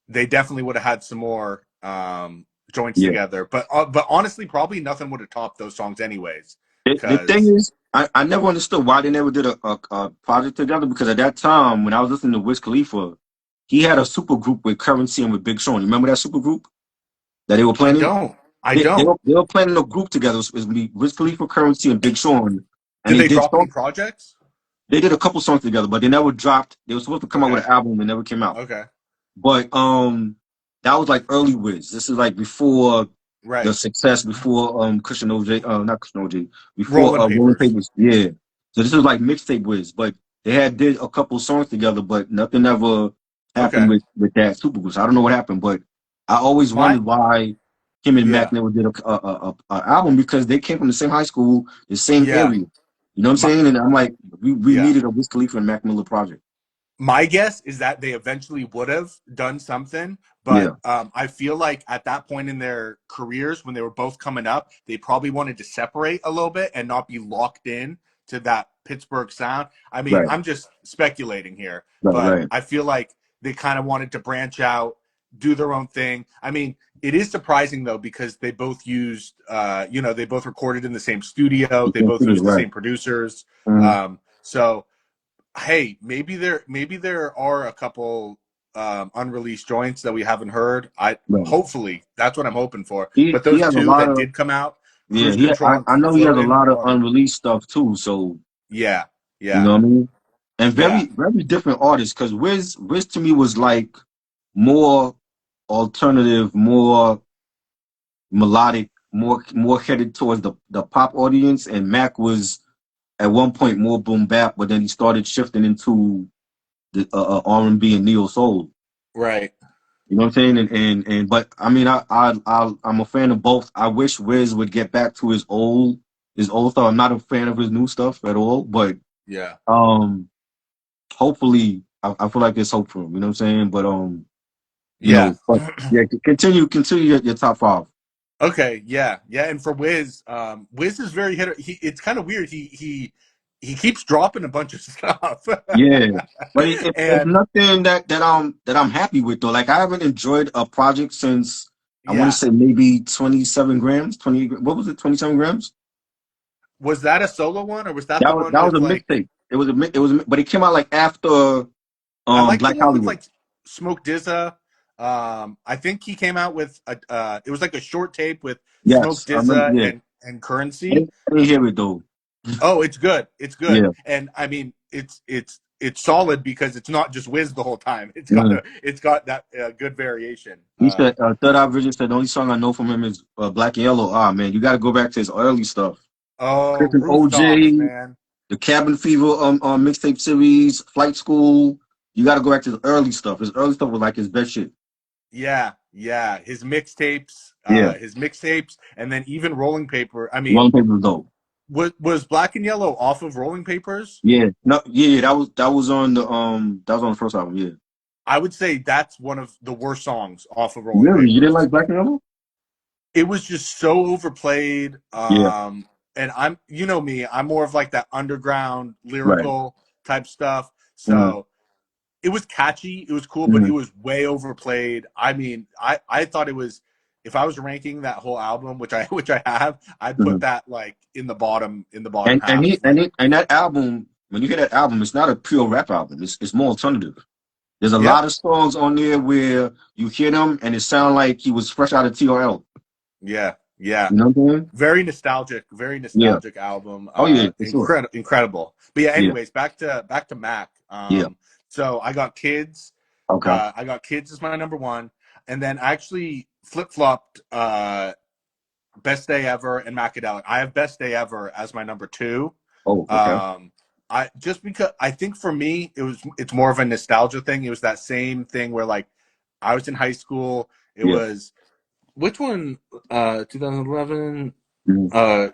they definitely would have had some more joints Yeah. together, but honestly, probably nothing would have topped those songs anyways. The thing Because is, I never understood why they never did a project together because at that time when I was listening to Wiz Khalifa, he had a super group with Currency and with Big Sean. You remember that super group that they were I planning? don't, I They, they, don't. were, they were planning a group together. It was gonna be Wiz Khalifa, Currency, and Big Sean, and Did they they did drop any songs. projects? They did a couple songs together, but they never dropped. They were supposed to come out with Okay, an album, and never came out. okay, But that was like early Wiz. This is like before the right. success, before Cushion OJ, not Cushion OJ, before Rolling Rolling Papers. Papers. Yeah. So this was like mixtape Wiz, but they had did a couple songs together, but nothing ever happened Okay, with that supergroup. So I don't know what happened, but I always my wondered why him and Mac yeah, never did a album because they came from the same high school, the same yeah, area. You know what I'm my saying? And I'm like, we yeah. needed a Wiz Khalifa and Mac Miller project. My guess is that they eventually would have done something, but Yeah, I feel like at that point in their careers, when they were both coming up, they probably wanted to separate a little bit and not be locked in to that Pittsburgh sound. I mean, right, I'm just speculating here, right, but right. I feel like they kind of wanted to branch out, do their own thing. I mean, it is surprising though because they both used, they both recorded in the same studio, You they can both see this, used the right. same producers. Mhm. So hey, maybe there are a couple unreleased joints that we haven't heard. I Right. hopefully that's what I'm hoping for. He But he those has a two lot that of did come out, yeah. Cruise Control and I Keep know he has a Floating, lot of are unreleased stuff too. So yeah, you yeah, know what I mean. And yeah, very different artists because Wiz to me was like more alternative, more melodic, more headed towards the pop audience. And Mac was at one point more boom bap, but then he started shifting into the R&B and neo soul. right, You know what I'm saying? And but I mean I'm a fan of both. I wish Wiz would get back to his old stuff. I'm not a fan of his new stuff at all, but yeah, um hopefully I feel like there's hope for him. You know what I'm saying? But yeah. but yeah, continue your top five. Okay, yeah, yeah. And for Wiz, Wiz is very hit. It's kind of weird. He keeps dropping a bunch of stuff, Yeah, but it's and nothing that I'm happy with though. Like I haven't enjoyed a project since I want to yeah. say maybe 27 grams, 20 what was it, 27 grams? Was that a solo one or was that the one That was with a like? mixtape. It was but it came out like after I like the Black one with Hollywood. like Smoke DZA. I think he came out with a. It was like a short tape with Smoke Yes, I remember. DZA Yeah, and Currency. I didn't hear it though. Oh, it's good. It's good. Yeah, And I mean, it's solid because it's not just Wiz the whole time. yeah. It's got that good variation. He said Third Eye Vision said the only song I know from him is Black and Yellow. Ah man, you got to go back to his early stuff. Oh, Chris and rooftops, OJ, man. the Cabin Fever mixtape series, Flight School. You got to go back to his early stuff. His early stuff was like his best shit. Yeah, yeah. Yeah, His mixtapes, and then even Rolling Paper. I mean, Rolling Paper was dope. was Black and Yellow off of Rolling Papers? Yeah, no, yeah, that was on the first album. Yeah, I would say that's one of the worst songs off of Rolling really, you didn't like Papers. Black and Yellow? It was just so overplayed. Yeah, And you know me, I'm more of like that underground right. lyrical type stuff. Mm-hmm. So it was catchy, it was cool, but Mm-hmm. it was way overplayed. I mean, I thought it was. If I was ranking that whole album, which I have, I'd Mm-hmm. put that like in the bottom And half. Like, and that album, when you hear that album, it's not a pure rap album. It's more alternative. There's a lot yep, of songs on there where you hear them and it sounds like he was fresh out of TRL. yeah, yeah. You know what I'm saying? Very Yeah. nostalgic album. Oh yeah, for sure. Incredible. But yeah, Yeah. anyways, back to Mac. Yeah. So I got kids. Okay. I got kids as my number one, and then I actually flip flopped Best Day Ever and Macadelic. I have Best Day Ever as my number two. Oh, okay. Um, I just because I think for me it's more of a nostalgia thing. It was that same thing where like I was in high school. It Yeah. was which one? 2011. Mhm.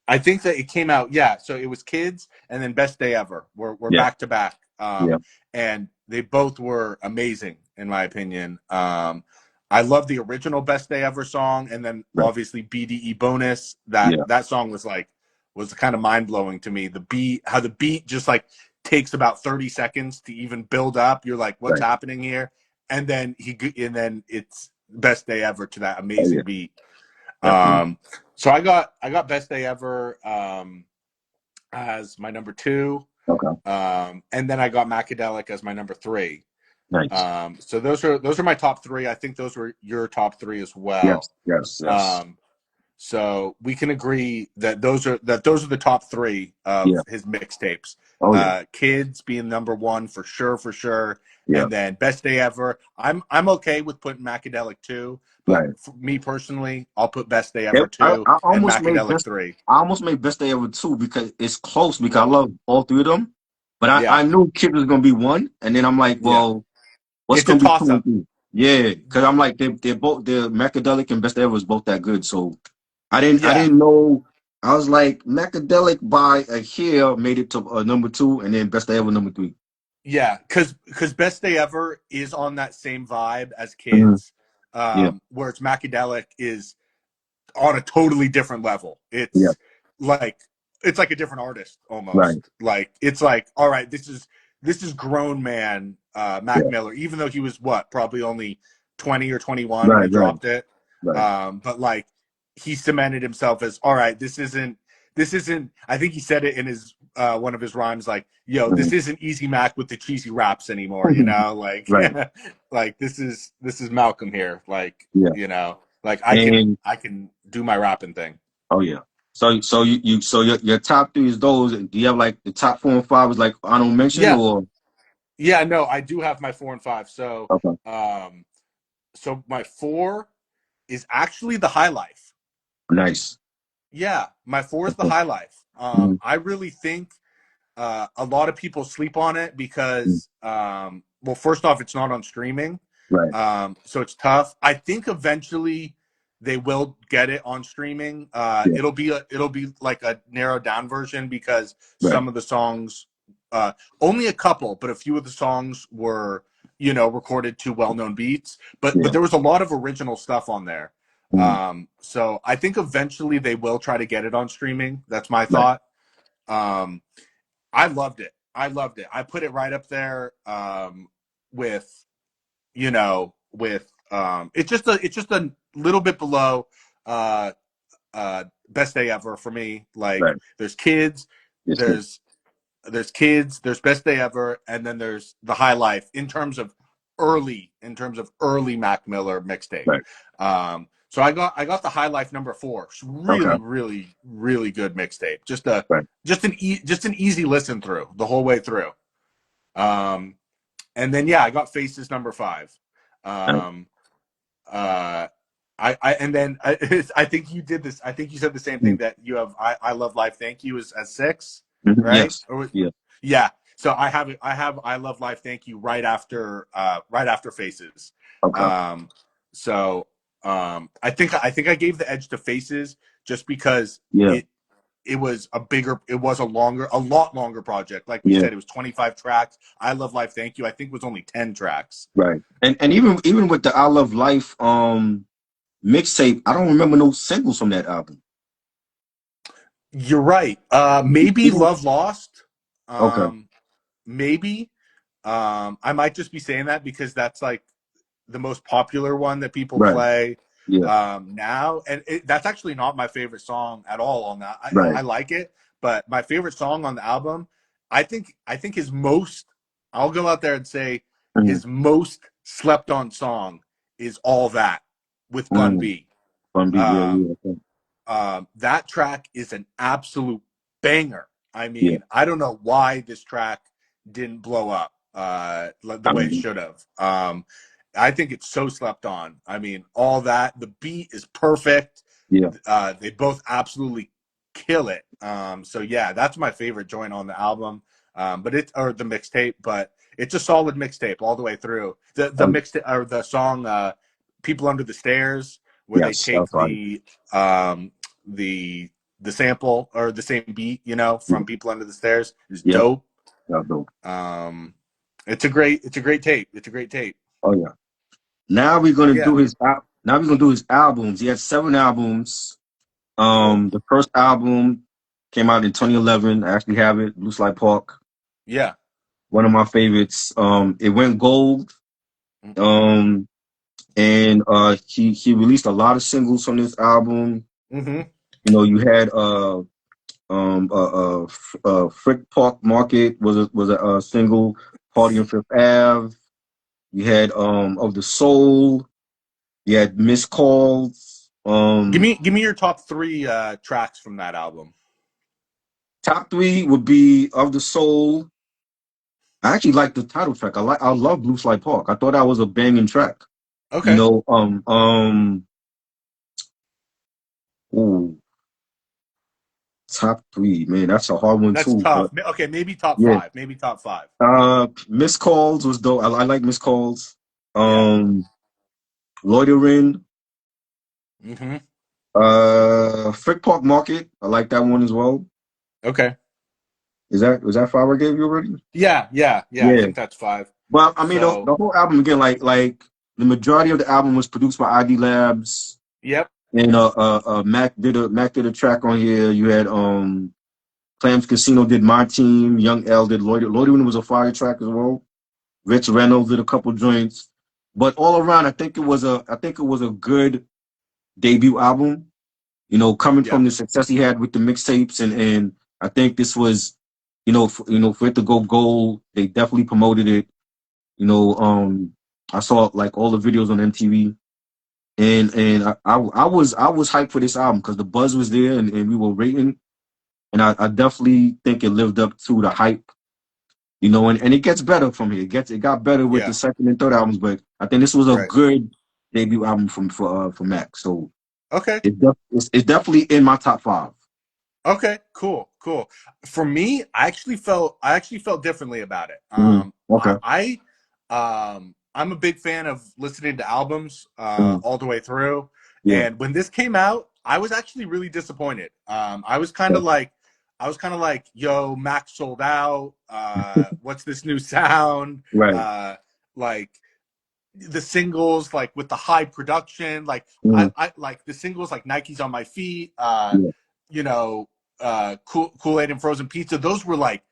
I think that it came out. Yeah, so it was Kids and then Best Day Ever. We're Yeah. back to back, Yeah. and they both were amazing in my opinion. I love the original Best Day Ever song, and then Right. obviously BDE Bonus. That Yeah. that song was kind of mind blowing to me. The beat, how the beat just like takes about 30 seconds to even build up. You're like, what's Right. happening here? And then it's Best Day Ever to that Oh yeah. amazing beat. Definitely. Um, so I got Best Day Ever as my number two, Okay. and then I got Macadelic as my number three. Nice. So those are my top three. I think those were your top three as well. Yes. Yes. Yes. Um, so we can agree that those are the top three Yeah. of his mixtapes. Oh yeah. Kids being number one for sure, Yeah. and then Best Day Ever. I'm okay with putting Macadelic two, but Right. for me personally, I'll put Best Day Yeah, Ever two I and almost made Macadelic best. three. I almost made best day ever two because it's close because I Well, love all three of them. But yeah, I knew Kid was gonna be one, and then I'm like, yeah, well, what's it's a gonna be toss two and up. three? Yeah, because I'm like they're Macadelic and Best Day Ever is both that good. So I Yeah, didn't know. I was like Macadelic by a hair made it to number two, and then Best Day Ever number three. yeah, because Best Day Ever is on that same vibe as Hmm. Kids, Yeah, whereas Macadelic is on a totally different level. yeah, Like it's like a different artist right, almost. Like it's like, all right, this is grown man Mac yeah, Miller, even though he was what, probably only 20 or 21 when right, he right, dropped it. right. But like he cemented himself as, all right, this isn't I think he said it in his one of his rhymes, like, yo, Hmm. this isn't Easy Mac with the cheesy raps anymore, you know? Like Right, like this is Malcolm here. Like, yeah, you know, like I can and I can do my rapping thing. oh yeah. So your top three is those. Do you have like the top four and five is like honorable mention Yeah. or Yeah, no, I do have my four and five. So okay, um so my four is actually the High Life. nice. Yeah, my four is the Okay. High Life. Mhm. I really think a lot of people sleep on it Mhm. because, well, first off, it's not on streaming, Right. so it's tough. I think eventually they will get it on streaming. Yeah. It'll be like a narrowed down version because Right. some of the songs, uh, only a couple, but a few of the songs were recorded to well known beats. But Yeah. there was a lot of original stuff on there. Mhm. So I think eventually they will try to get it on streaming. That's my Right. thought. Um, I loved it. I loved it. I put it right up there with it's just a little bit below uh Best Day Ever for me. Like Right. there's kids, Yes. Good. there's Best Day Ever, and then there's the High Life in terms of early Mac Miller mixtape. Right. So I got the High Life number four. It's Okay. really, really, really good mixtape. Right. Just an easy listen through the whole way through. Um, and then yeah, I got Faces number five. Right. Um, uh, I and then I think you did this. I think you said the same thing Mhm. that you have. I Love Life. Thank you as six, Mhm. right? Yes. Yeah. Yeah. So I Love Life. Thank you right after Faces. Okay. Um, so I think I gave the edge to Faces just because Yeah. it was a lot longer project. Like we Yeah. said, it was 25 tracks. I Love Life. Thank you. I think was only 10 tracks. Right. And even with the I Love Life mixtape, I don't remember no singles from that album. You're right. Maybe Even Love Lost. okay. Um, maybe. I might just be saying that because that's like the most popular one that people Right. play Yeah. now, and that's actually not my favorite song at all on that. I Right. like it, but my favorite song on the album, I think his most. I'll go out there and say Mhm. his most slept on song is All That with Bun Mhm. B. Fun beat. Yeah. Um, Yeah. Okay. that track is an absolute banger. I Yeah. mean, I don't know why this track didn't blow up the I way it mean. should have. I think it's so slept on. I mean, all that the beat is perfect. Yeah. They both absolutely kill it. So yeah, that's my favorite joint on the album. But it's or the mixtape, but it's a solid mixtape all the way through. The Um, mixtape or the song People Under the Stairs, where they Yes, take that's right. um, the the sample or the same beat, from People Under the Stairs is Yep, dope. that's dope. Um, it's a great tape. It's a great tape. Oh yeah. Now we're But gonna yeah, do his now we're gonna do his albums. He had 7 albums. cool. The first album came out in 2011. I actually have it, Blue Slide Park. Yeah. One of my favorites. It went gold. Um, and he released a lot of singles from this album. Mm-hmm. You know, you had Frick Park Market was a single, Party on Fifth Ave. You had Of the Soul. You had Missed Calls. Give me your top three tracks from that album. Top three would be Of the Soul. I actually like the title track. I love Blue Slide Park. I thought that was a banging track. You Okay, know, ooh, top three, man, that's a hard one that's too. But tough. Okay, maybe top yeah, five. Maybe top five. Missed Calls was dope. I like Missed Calls. Yeah. Um, Loitering. Mm-hmm. Frick Park Market. I like that one as well. Okay. Was that five I gave you already? Yeah, yeah, yeah. I Yeah. think that's five. Well, I mean, So, the whole album again, like the majority of the album was produced by ID Labs, yep. and Mac did a track on here. You had Clams Casino did My Team, Young L did Loitering was a fire track as well. Rich Reynolds did a couple joints, but all around, I think it was a good debut album. You know, coming Yeah, from the success he had with the mixtapes, and I think this was, for it to go gold, they definitely promoted it. You know, I saw like all the videos on MTV, and I was hyped for this album because the buzz was there, and we were rating, and I definitely think it lived up to the hype. You know, and it gets better from here. It got better with the yeah. second and third albums, but I think this was a Right. good debut album for Mac. So Okay. it's definitely in my top five. Okay. Cool. Cool. For me, I actually felt differently about it. Okay. I'm a big fan of listening to albums Mhm. all the way through, Yeah. and when this came out, I was actually really disappointed. I was kind of like, "Yo, Mac sold out. What's this new sound?" Right. Uh, like the singles, like with the high production, like Mhm. I like the singles, like Nike's on My Feet, Yeah. you know, Kool-Aid and Frozen Pizza. Those were like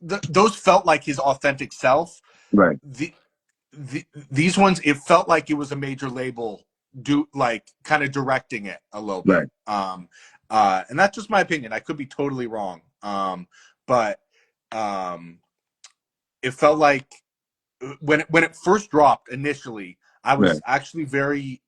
those felt like his authentic self. Right. The, these ones, it felt like it was a major label do like kind of directing it a little bit. Right. And that's just my opinion. I could be totally wrong. But um, it felt like when it first dropped initially, I was Right. actually very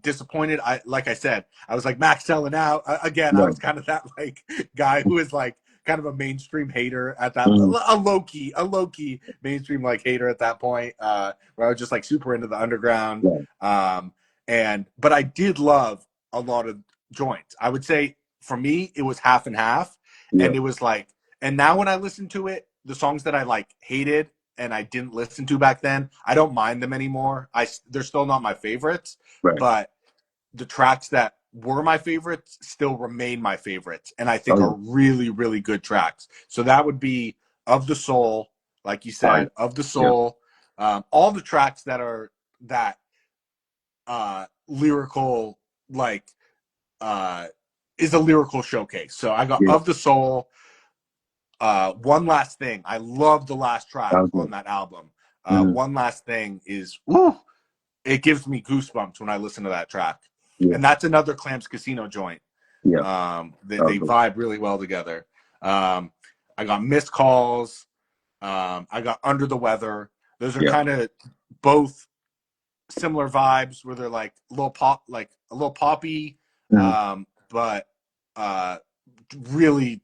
disappointed. Like I said, I was like Max selling out again. I Right. was kind of that like guy who is like kind of a mainstream hater at that, Mhm. a low key mainstream like hater at that point, where I was just like super into the underground. Right. Um, and but I did love a lot of joints. I would say for me it was half and half, Yeah. and it was like, and now when I listen to it, the songs that I like hated and I didn't listen to back then, I don't mind them anymore. They're still not my favorites, Right. but the tracks that were my favorites still remain my favorites, and I Oh think yeah. are really really good tracks. So that would be Of the Soul, like you Fire. said, Of the Yeah. Soul, all the tracks that are that lyrical, like uh, is a lyrical showcase. So I got Yeah. Of the Soul, One Last Thing. I love the last That track was on good. that album. Hmm. One Last Thing is woo, it gives me goosebumps when I listen to that track. Yeah. And that's another Clams Casino joint. Yeah. They, That was they good. vibe really well together. Um, I got Missed Calls. I got Under the Weather. Those are Yeah. kind of both similar vibes where they're like a little poppy, Hmm. but uh, really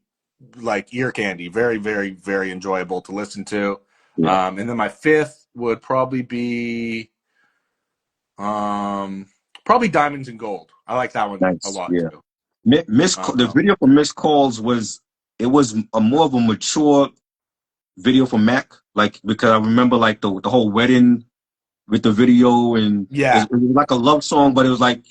like ear candy. Very, very, very enjoyable to listen to. Yeah. And then my fifth would probably be um, probably Diamonds and Gold. I like that one a Nice. lot Yeah. too. The Um, video for Missed Calls was a more of a mature video for Mac, like because I remember like the whole wedding with the video, and Yeah, it was like a love song, but it was like,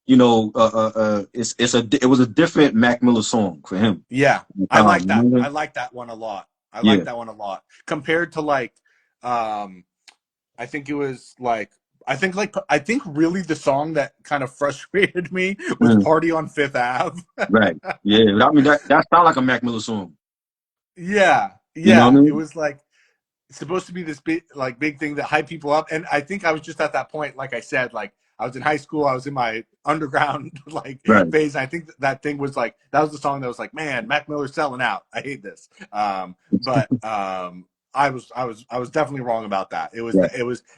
you know, it was a different Mac Miller song for him yeah. at the I time. like You that. know? I like that one a lot. I Yeah, like that one a lot compared to like, um, I think it was like. I think really the song that kind of frustrated me was mm, "Party on Fifth Ave." right. Yeah, I mean that sounds like a Mac Miller song. Yeah, You know what yeah. I It mean? was like it's supposed to be this big thing that hype people up, and I think I was just at that point, like I said, like I was in high school, I was in my underground like Right. phase, and I think that thing was like that was the song that was like, man, Mac Miller's selling out, I hate this. But I was definitely wrong about that. Yeah.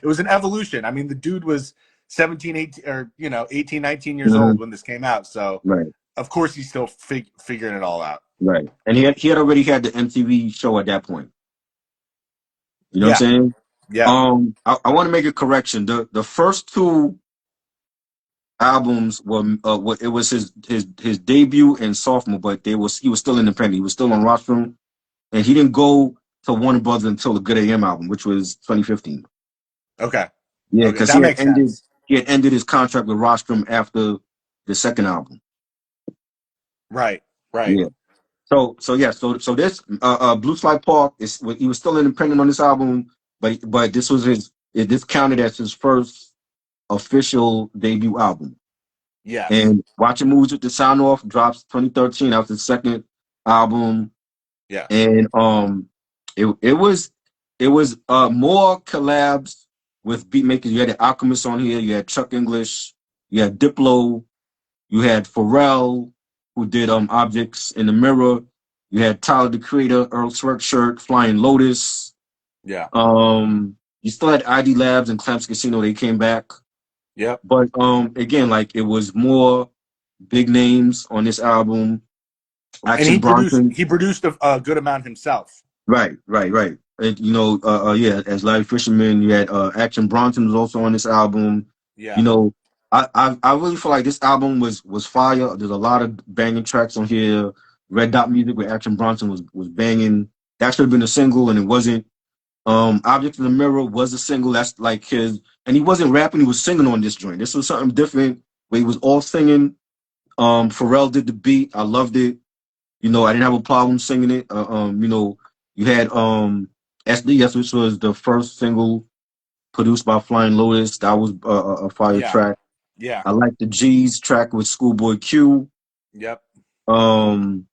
It was an evolution. I mean, the dude was 17, 18, or 18, 19 years Mhm. old when this came out, so Right. of course he's still figuring it all out. Right. And he had already had the MTV show at that point. You know what Yeah, I'm saying? yeah. I want to make a correction. The first two albums it was his debut and sophomore, but he was still independent. He was still on Rostrum, and he didn't go to Warner Brothers until the Good AM album, which was 2015. Okay, Yeah, okay, because that makes sense. he had ended his contract with Rostrum after the second album. Right, right. Yeah. So this Blue Slide Park he was still independent on this album, but this counted as his first official debut album. Yes. And Watching Movies with the Sound Off drops 2013. That was the second album, Yes. and it was more collabs with beat makers. You had the Alchemist on here. You had Chuck English. You had Diplo. You had Pharrell, who did Objects in the Mirror. You had Tyler the Creator, Earl Sweatshirt, Flying Lotus. Yeah. You still had ID Labs and Clamps Casino. They came back, Yep. but again, like it was more big names on this album. And Action Bronson. he produced a good amount himself. Right. And, yeah, as Larry Fisherman, you had Action Bronson was also on this album. You Yeah. know, I really feel like this album was fire. There's a lot of banging tracks on here. Red Dot Music with Action Bronson was banging. That should have been a single, and it wasn't. Object in the Mirror was a single. That's like and he wasn't rapping. He was singing on this joint. This was something different where he was all singing. Pharrell did the beat. I loved it. I didn't have a problem singing it. You had SDS, which was the first single produced by Flying Lotus. That was a fire Yeah. track. Yeah. I like the G's track with Schoolboy Q. Yep. Um,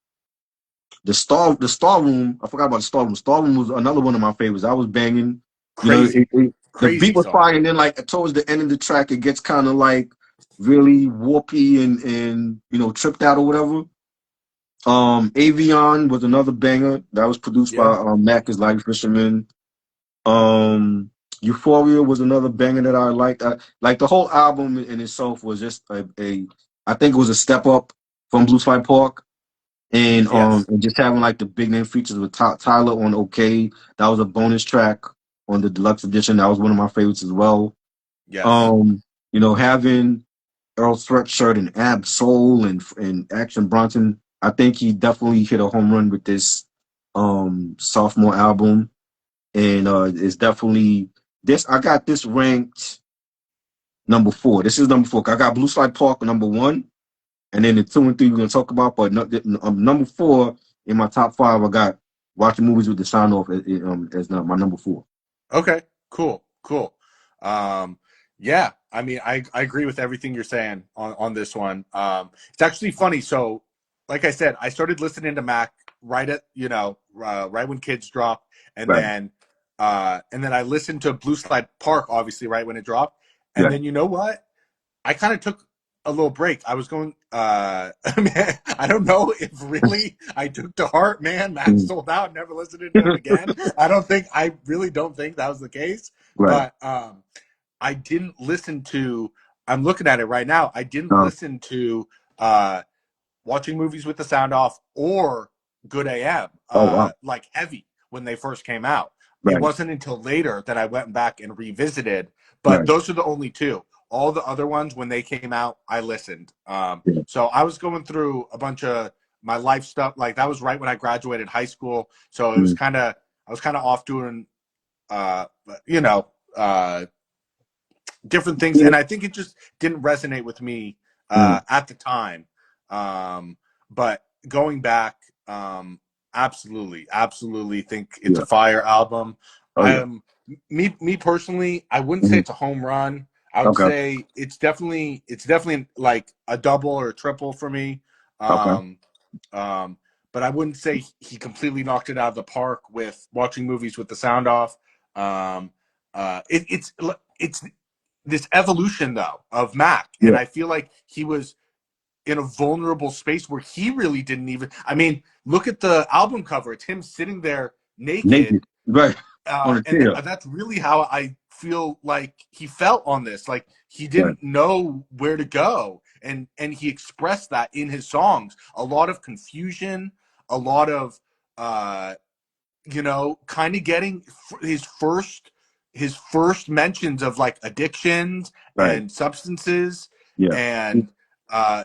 the Star Room. I forgot about the Star Room. Star Room was another one of my favorites. I was banging. Crazy. The beat Crazy was song. fire, and then like towards the end of the track, it gets kind of like really warpy and tripped out or whatever. Avion was another banger that was produced by Yeah. Mac is Larry Fisherman. Um, Euphoria was another banger that I liked. Like the whole album in itself was just I think it was a step up from Blue Slide Park, Yes. and just having like the big name features with Tyler on OK. That was a bonus track on the deluxe edition. That was one of my favorites as well. Yes. Um, having Earl Sweatshirt and Ab Soul and Action Bronson. I think he definitely hit a home run with this sophomore album, and it's definitely this. I got this ranked number 4. This is number 4. I got Blue Slide Park number 1, and then the 2 and 3 we're gonna talk about. But number 4 in my top 5, I got Watching Movies with the Sound Off as my number 4. Okay. Cool. Cool. Um, yeah. I mean, I agree with everything you're saying on this one. It's actually funny. So, like I said, I started listening to Mac right when Kids dropped, and Right. then I listened to Blue Slide Park, obviously, right when it dropped, and Yeah. then you know what? I kind of took a little break. I was going. I mean, I don't know if really I took to heart. Man, Matt Mm. sold out. Never listened to him again. I don't think. I really don't think that was the case. Right. But I didn't listen to. I'm looking at it right now. I didn't Uh, listen to uh, watching movies with the sound off or Good AM, oh wow. like heavy when they first came out. It Right. wasn't until later that I went back and revisited, but Right. those are the only two. All the other ones, when they came out, I listened. Yeah. So I was going through a bunch of my life stuff. Like that was right when I graduated high school. So it was Mm. kind of, I was kind of off doing, uh, you know, uh, different things, Yeah. and I think it just didn't resonate with me Mm, at the time. Um, but going back, um, absolutely think it's a yeah. fire album. Oh I yeah. am me personally. I wouldn't say Mhm. it's a home run. I would Okay. say it's definitely like a double or a triple for me. Okay. Um, um, but I wouldn't say he completely knocked it out of the park with watching movies with the sound off. Um, it's this evolution though of Mac, and Yeah. I feel like he was in a vulnerable space where he really didn't even. I mean, look at the album cover; it's him sitting there naked, Naked. Right. On a and chair. that's really how I feel like he felt on this. Like he Right. didn't know where to go, and he expressed that in his songs. A lot of confusion, a lot of uh, kind of getting his first mentions of like addictions Right. and substances, Yeah. and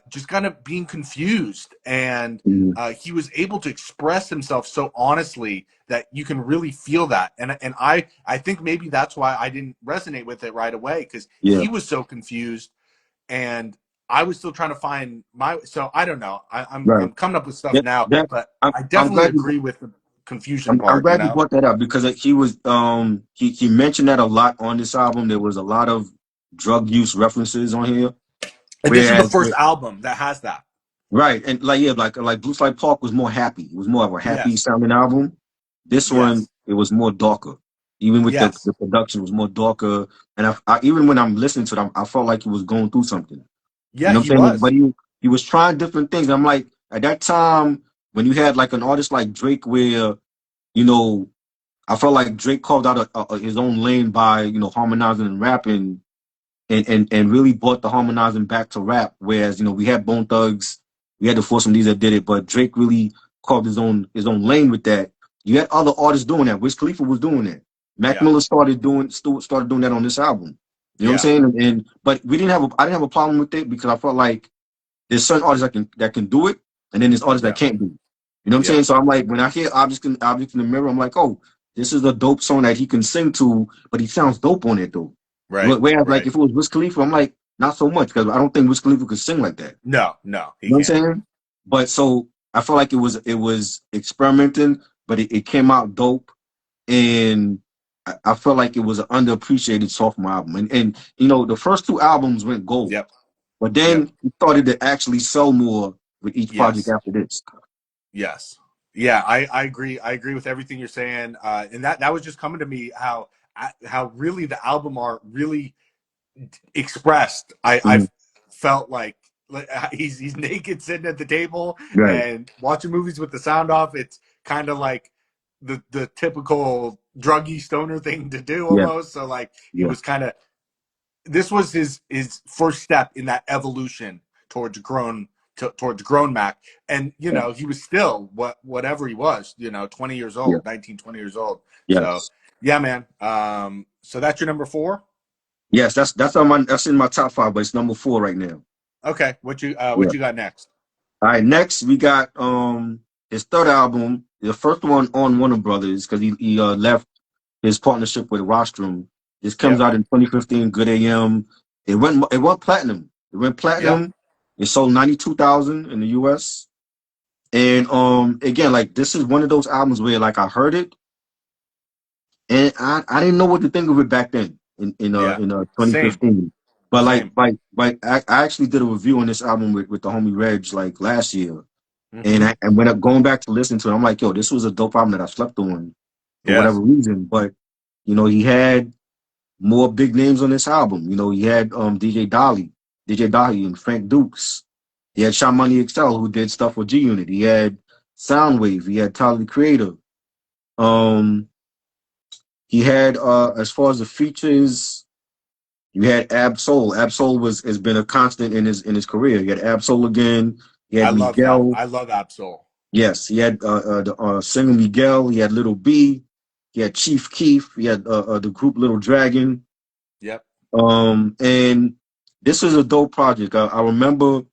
just kind of being confused. And Mhm. he was able to express himself so honestly that you can really feel that. And I think maybe that's why I didn't resonate with it right away, because Yeah. he was so confused, and I was still trying to find my. So I don't know. I'm Right. coming up with stuff That, now, that but I'm I I'm definitely glad you agree with the confusion I'm part. You glad you know. brought that up because he was he mentioned that a lot on this album. There was a lot of drug use references on here. And this is the Whereas first album that has that. right, and like yeah, like Blue Slide Park was more happy. It was more of a happy Yes. sounding album. This one Yes. it was more darker. Even with Yes. the production was more darker. And I even when I'm listening to it, I felt like he was going through something. You Yeah, know what he I'm saying? was. But he was trying different things. I'm like at that time when you had like an artist like Drake where you know I felt like Drake carved out his own lane by harmonizing and rapping and really brought the harmonizing back to rap. Whereas we had Bone Thugs, we had the Force MDs that did it, but Drake really carved his own lane with that. You had other artists doing that. Wiz Khalifa was doing that. Mac Yeah. Miller started doing that on this album. You know what I'm Yeah. saying? And but I didn't have a problem with it because I felt like there's certain artists that can do it, and then there's artists that Yeah. can't do it. You know what I'm Yeah. saying? So I'm like, when I hear objects in the mirror, I'm like, oh, this is a dope song that he can sing to, but he sounds dope on it though. Right. Whereas like Right. if it was Wiz Khalifa, I'm like, not so much because I don't think Wiz Khalifa could sing like that. No, no, he You know what I'm can't. saying? But so I felt like it was experimenting, but it came out dope, and I felt like it was an underappreciated sophomore album. And the first two albums went gold, Yep. but Yep. then he started to actually sell more with each project Yes. after this. Yes. Yeah, I agree. I agree with everything you're saying. And that was just coming to me how really the album art really expressed. I Mhm. felt like he's naked sitting at the table Right. and watching movies with the sound off. It's kind of like the typical druggy stoner thing to do Yeah. almost. So like he Yeah. was kind of this was his first step in that evolution towards grown Mac. And Yeah. he was still whatever he was, 20 years Yeah. old, 19, 20 years old. So Yes. yeah, man. So that's your number four. Yes. That's in my top five, but it's number four right now. Okay, what you Yeah. got next? All right. Next, we got his third album, the first one on Warner Brothers, because he left his partnership with Rostrum. This comes Yep, out in 2015. Good AM. It went platinum. It went yep, platinum. It sold 92,000 in the U.S. And again, like this is one of those albums where like I heard it and I didn't know what to think of it back then yeah. in Same, 2015. But same. I actually did a review on this album with the homie Reg like last year, and Mm-hmm. I when I'm going back to listen to it, I'm like, yo, this was a dope album that I slept on for whatever Yes. reason. But he had more big names on this album. He had DJ Dolly and Frank Dukes. He had Sean Money Excel who did stuff with G Unit. He had Soundwave. He had Tyler the Creator. Um, he had as far as the features, you had Absol. Absol has been a constant in his career. He had Absol again. He had Miguel. I love Absol. Yes, he had the singer Miguel. He had Little B. He had Chief Keef. He had the group Little Dragon. Yep. And this was a dope project. I remember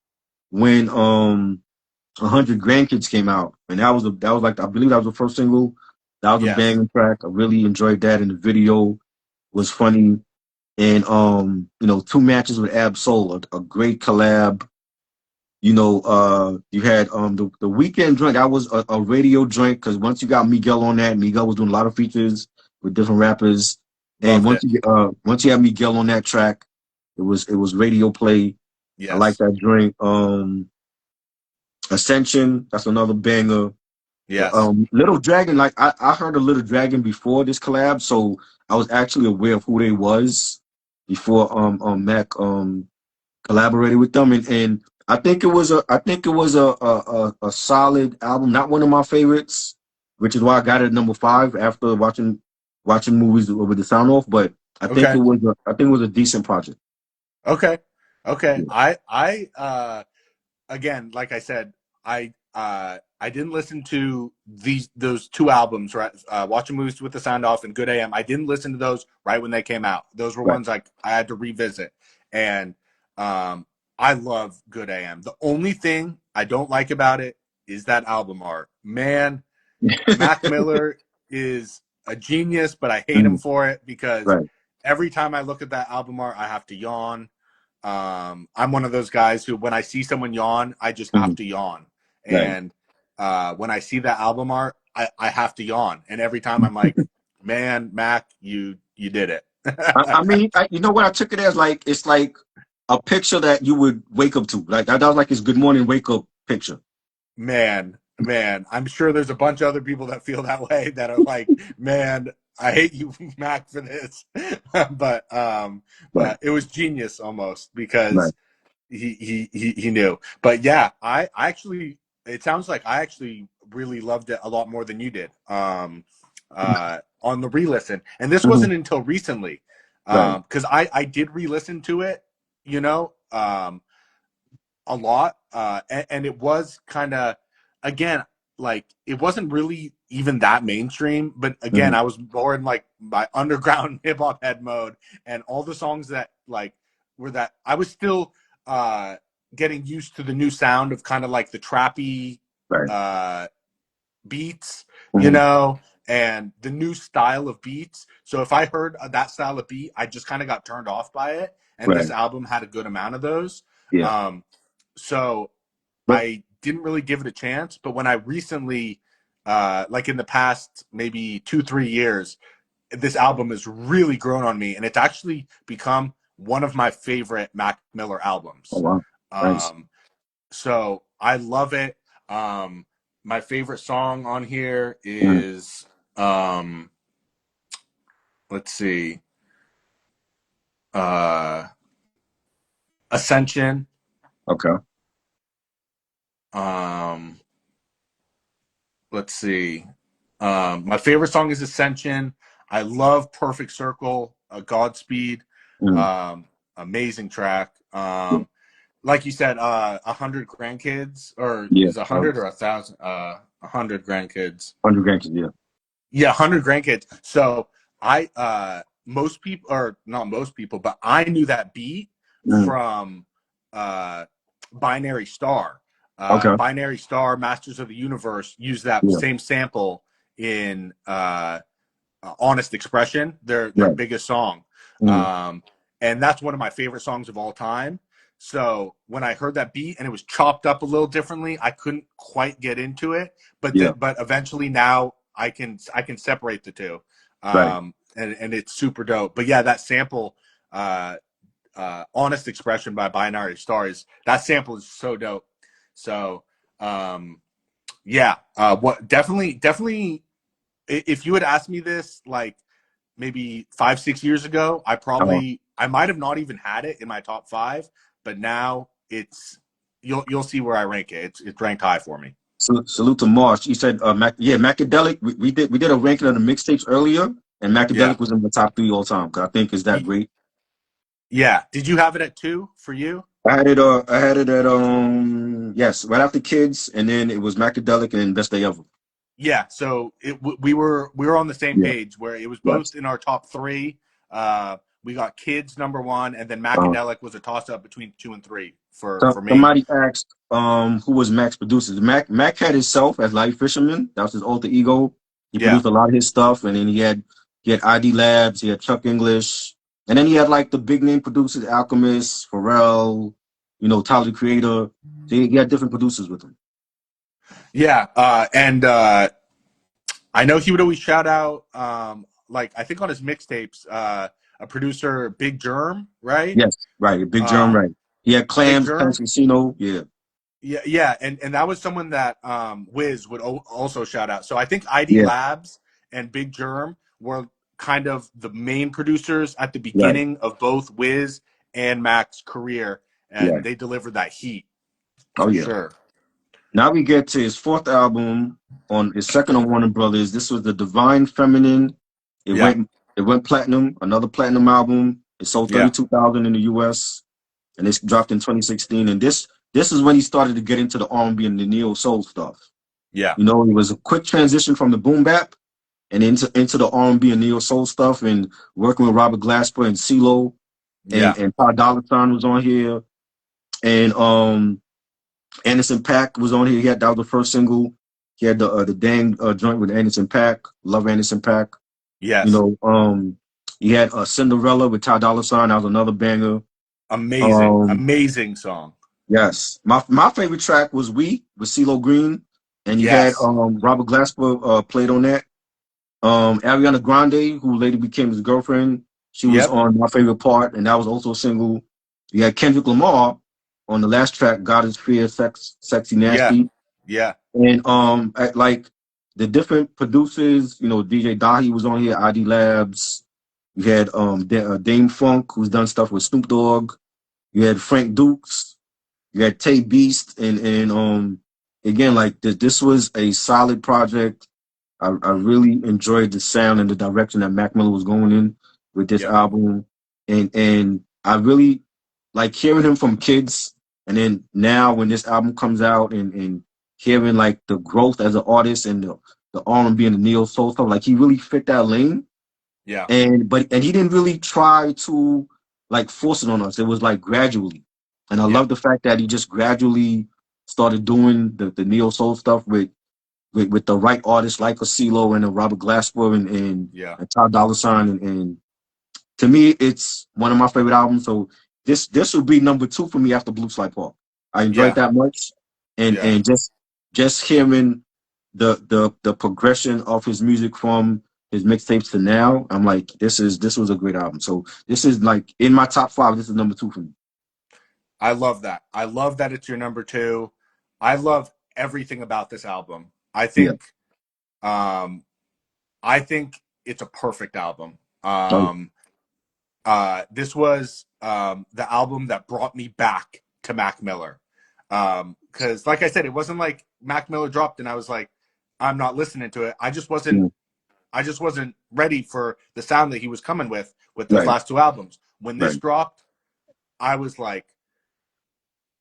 when 100 Grandkids came out, and that was like I believe that was the first single. That was a Yes. banging track. I really enjoyed that, and the video was funny. and two matches with Ab Soul, a great collab. You had the weekend joint. That was a radio joint because once you got Miguel on that, Miguel was doing a lot of features with different rappers, and Loved it. once you had Miguel on that track, it was radio play. I like Yes. that joint. Ascension, that's another banger. The Yes. Little Dragon, like I heard of Little Dragon before this collab, so I was actually aware of who they was before Mac collaborated with them, and I think it was a solid album, not one of my favorites, which is why I got it at number 5 after watching movies with the sound off. But Okay. I think it was a decent project. Okay. Okay. Yeah. I again, like I said, I didn't listen to those two albums, right? Watching Movies with the Sound Off and Good AM. I didn't listen to those right when they came out. Those were Right. ones I had to revisit, and um, I love Good AM. The only thing I don't like about it is that album art. Man, Mac Miller is a genius, but I hate him Mhm. for it because Right. every time I look at that album art, I have to yawn. I'm one of those guys who, when I see someone yawn, I just have Mhm. to yawn. Right. And when I see that album art, I have to yawn. And every time I'm like, man, Mac, you did it. I mean, you know what I took it as, like it's like a picture that you would wake up to. Like that was like his good morning wake up picture. man, I'm sure there's a bunch of other people that feel that way that are like, man, I hate you, Mac, for this. but Right. but it was genius almost Right. because he knew. But yeah, I actually, it sounds like I actually really loved it a lot more than you did. On the re-listen, and this Mhm. wasn't until recently, Right. because I did re-listen to it, a lot, and it was kind of, again, like it wasn't really even that mainstream, but again, Mhm. I was more in like my underground hip hop head mode, and all the songs that like were that I was still uh getting used to the new sound of kind of like the trappy Right. uh beats, Mhm. and the new style of beats. So if I heard that style of beat, I just kind of got turned off by it. And this Right. album had a good amount of those. Yeah. Um, so But I didn't really give it a chance. But when I recently, like in the past maybe 2, 3 years, this album has really grown on me, and it's actually become one of my favorite Mac Miller oh albums. wow. Nice. Um, so I love it. Um, my favorite song on here Mhm. is, um, let's see, uh, Ascension. Okay. Um, let's see. My favorite song is Ascension. I love Perfect Circle, Godspeed. Mhm. Um, amazing track. Yeah. Like you said, 100 grandkids, or Yeah. is 100 or 1,000? 100 grandkids. 100 games. Yeah. Yeah, 100 grandkids. So most people, or not most people, but I knew that beat Mhm. from uh Binary Star. Okay. Binary Star, Masters of the Universe, used that Yeah. same sample in Honest Expression, their Right. biggest song. Mhm. Um, and that's one of my favorite songs of all time. So when I heard that beat and it was chopped up a little differently, I couldn't quite get into it. Yeah. But eventually now I can separate the two, Right. and it's super dope. But yeah, that sample, uh, Honest Expression by Binary Stars, that sample is so dope. So um, yeah, what definitely, if you had asked me this like maybe 5, 6 years ago, I might have not even had it in my top five, but now you'll see where I rank it. It's ranked high for me. Salute to Marsh. You said Macadelic. We did a ranking of the mixtapes earlier, and Yeah, Macadelic was in the top 3 all time. 'Cause I think it's that great. yeah. Did you have it at 2 for you? I had it at yes, right after Kids, and then it was Macadelic and Best Day Ever. Yeah. So we were on the same Yeah. page where it was Yes. both in our top three. We got Kids number one, and then Uh, Macadelic was a toss up between 2 and 3 for me. Somebody asked who was Mac's producers. Mac had himself as Light Fisherman. That was his alter ego. He Yeah. produced a lot of his stuff, and then he had ID Labs. He had Chuck English. And then he had like the big name producers, Alchemist, Pharrell, Tyler the Creator. So he had different producers with him. Yeah, and I know he would always shout out, like I think on his mixtapes, a producer, Big Germ, right? Yes, right. Big Germ, Uh, right. He had Big Clams, Clams Germ, Casino. Yeah, yeah, yeah, and that was someone that Wiz would also shout out. So I think ID yeah, Labs and Big Germ were kind of the main producers at the right. beginning of both Wiz and Mac's career, and Yeah. they delivered that heat Oh, for yeah. sure. Now we get to his fourth album on his second on Warner Brothers. This was the Divine Feminine. It Yeah, went it went platinum, another platinum album. It sold yeah, 32,000 in the US and it's dropped in 2016. And this is when he started to get into the R&B and the neo soul stuff. yeah, It was a quick transition from the boom bap and into the R&B and neo soul stuff and working with Robert Glasper and CeeLo yeah, and Ty Dolla $ign was on here and Anderson .Paak was on here. That was the first single. He had the dang joint with Anderson .Paak. Love Anderson .Paak. You yes, know, he had Cinderella with Ty Dolla $ign. That was another banger. amazing, Um, amazing song. yes, my favorite track was "We" with CeeLo Green, and he had Yes, Robert Glasper played on that. Ariana Grande, who later became his girlfriend, she was yep, on my favorite part, and that was also a single. You had Kendrick Lamar on the last track, "God Is Fear," Sexy yeah, Nasty. yeah, And like the different producers, DJ Dahi was on here, ID Labs. You had Dame Funk, who's done stuff with Snoop Dogg. You had Frank Dukes. You had Tay Beast, and again, like this was a solid project. I really enjoyed the sound and the direction that Mac Miller was going in with this yep, album, and I really like hearing him from kids, and then now when this album comes out and hearing like the growth as an artist and the R&B and the neo soul stuff, like he really fit that lane, yeah, and he didn't really try to like force it on us. It was like gradually, and I yeah, love the fact that he just gradually started doing the neo soul stuff with the right artists like a CeeLo and a Robert Glasper yeah, and Ty Dolla $ign and to me it's one of my favorite albums. So this would be number two for me after Blue Slide Park. I enjoyed yeah, that much yeah. and just hearing the progression of his music from his mixtapes to now, I'm like this was a great album. So this is like in my top five. This is number two for me. I love that. I love that it's your number two. I love everything about this album. Yeah. Um, I think it's a perfect album. Oh, This was the album that brought me back to Mac Miller. Because, like I said, it wasn't like Mac Miller dropped and I was like, I'm not listening to it. yeah. I just wasn't ready for the sound that he was coming with those Right. last two albums. When this Right. dropped, I was like,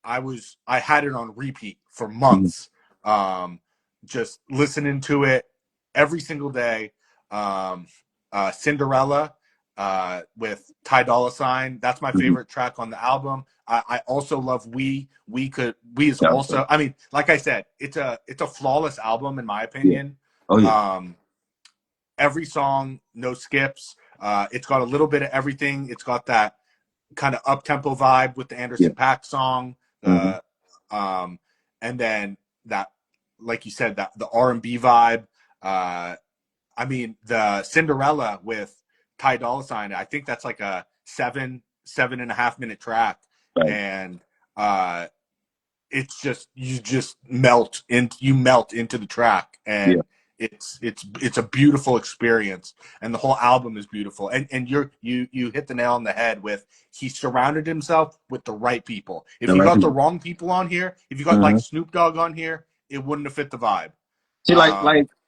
I had it on repeat for Mhm. months, just listening to it every single day. Um, Cinderella with Ty Dolla $ign. That's my Mhm. favorite track on the album. I also love We is Yeah. Okay. also. I mean, like I said, it's a flawless album in my Yeah. opinion. Oh yeah. Um, every song, no skips. It's got a little bit of everything. It's got that kind of up tempo vibe with the Yeah. Anderson .Paak song, Hmm. um, and then that, like you said, that the R&B vibe. Uh, I mean, the Cinderella with Ty Dolla $ign. I think that's like a 7.5 minute track, Right. and uh, it's just you melt into the track, Yeah. and it's a beautiful experience, and the whole album is beautiful, and you hit the nail on the head with he surrounded himself with the right people. If The you right got the people. wrong people on here, if you got like Hmm. Snoop Dogg on here, it wouldn't have fit the vibe. See, like um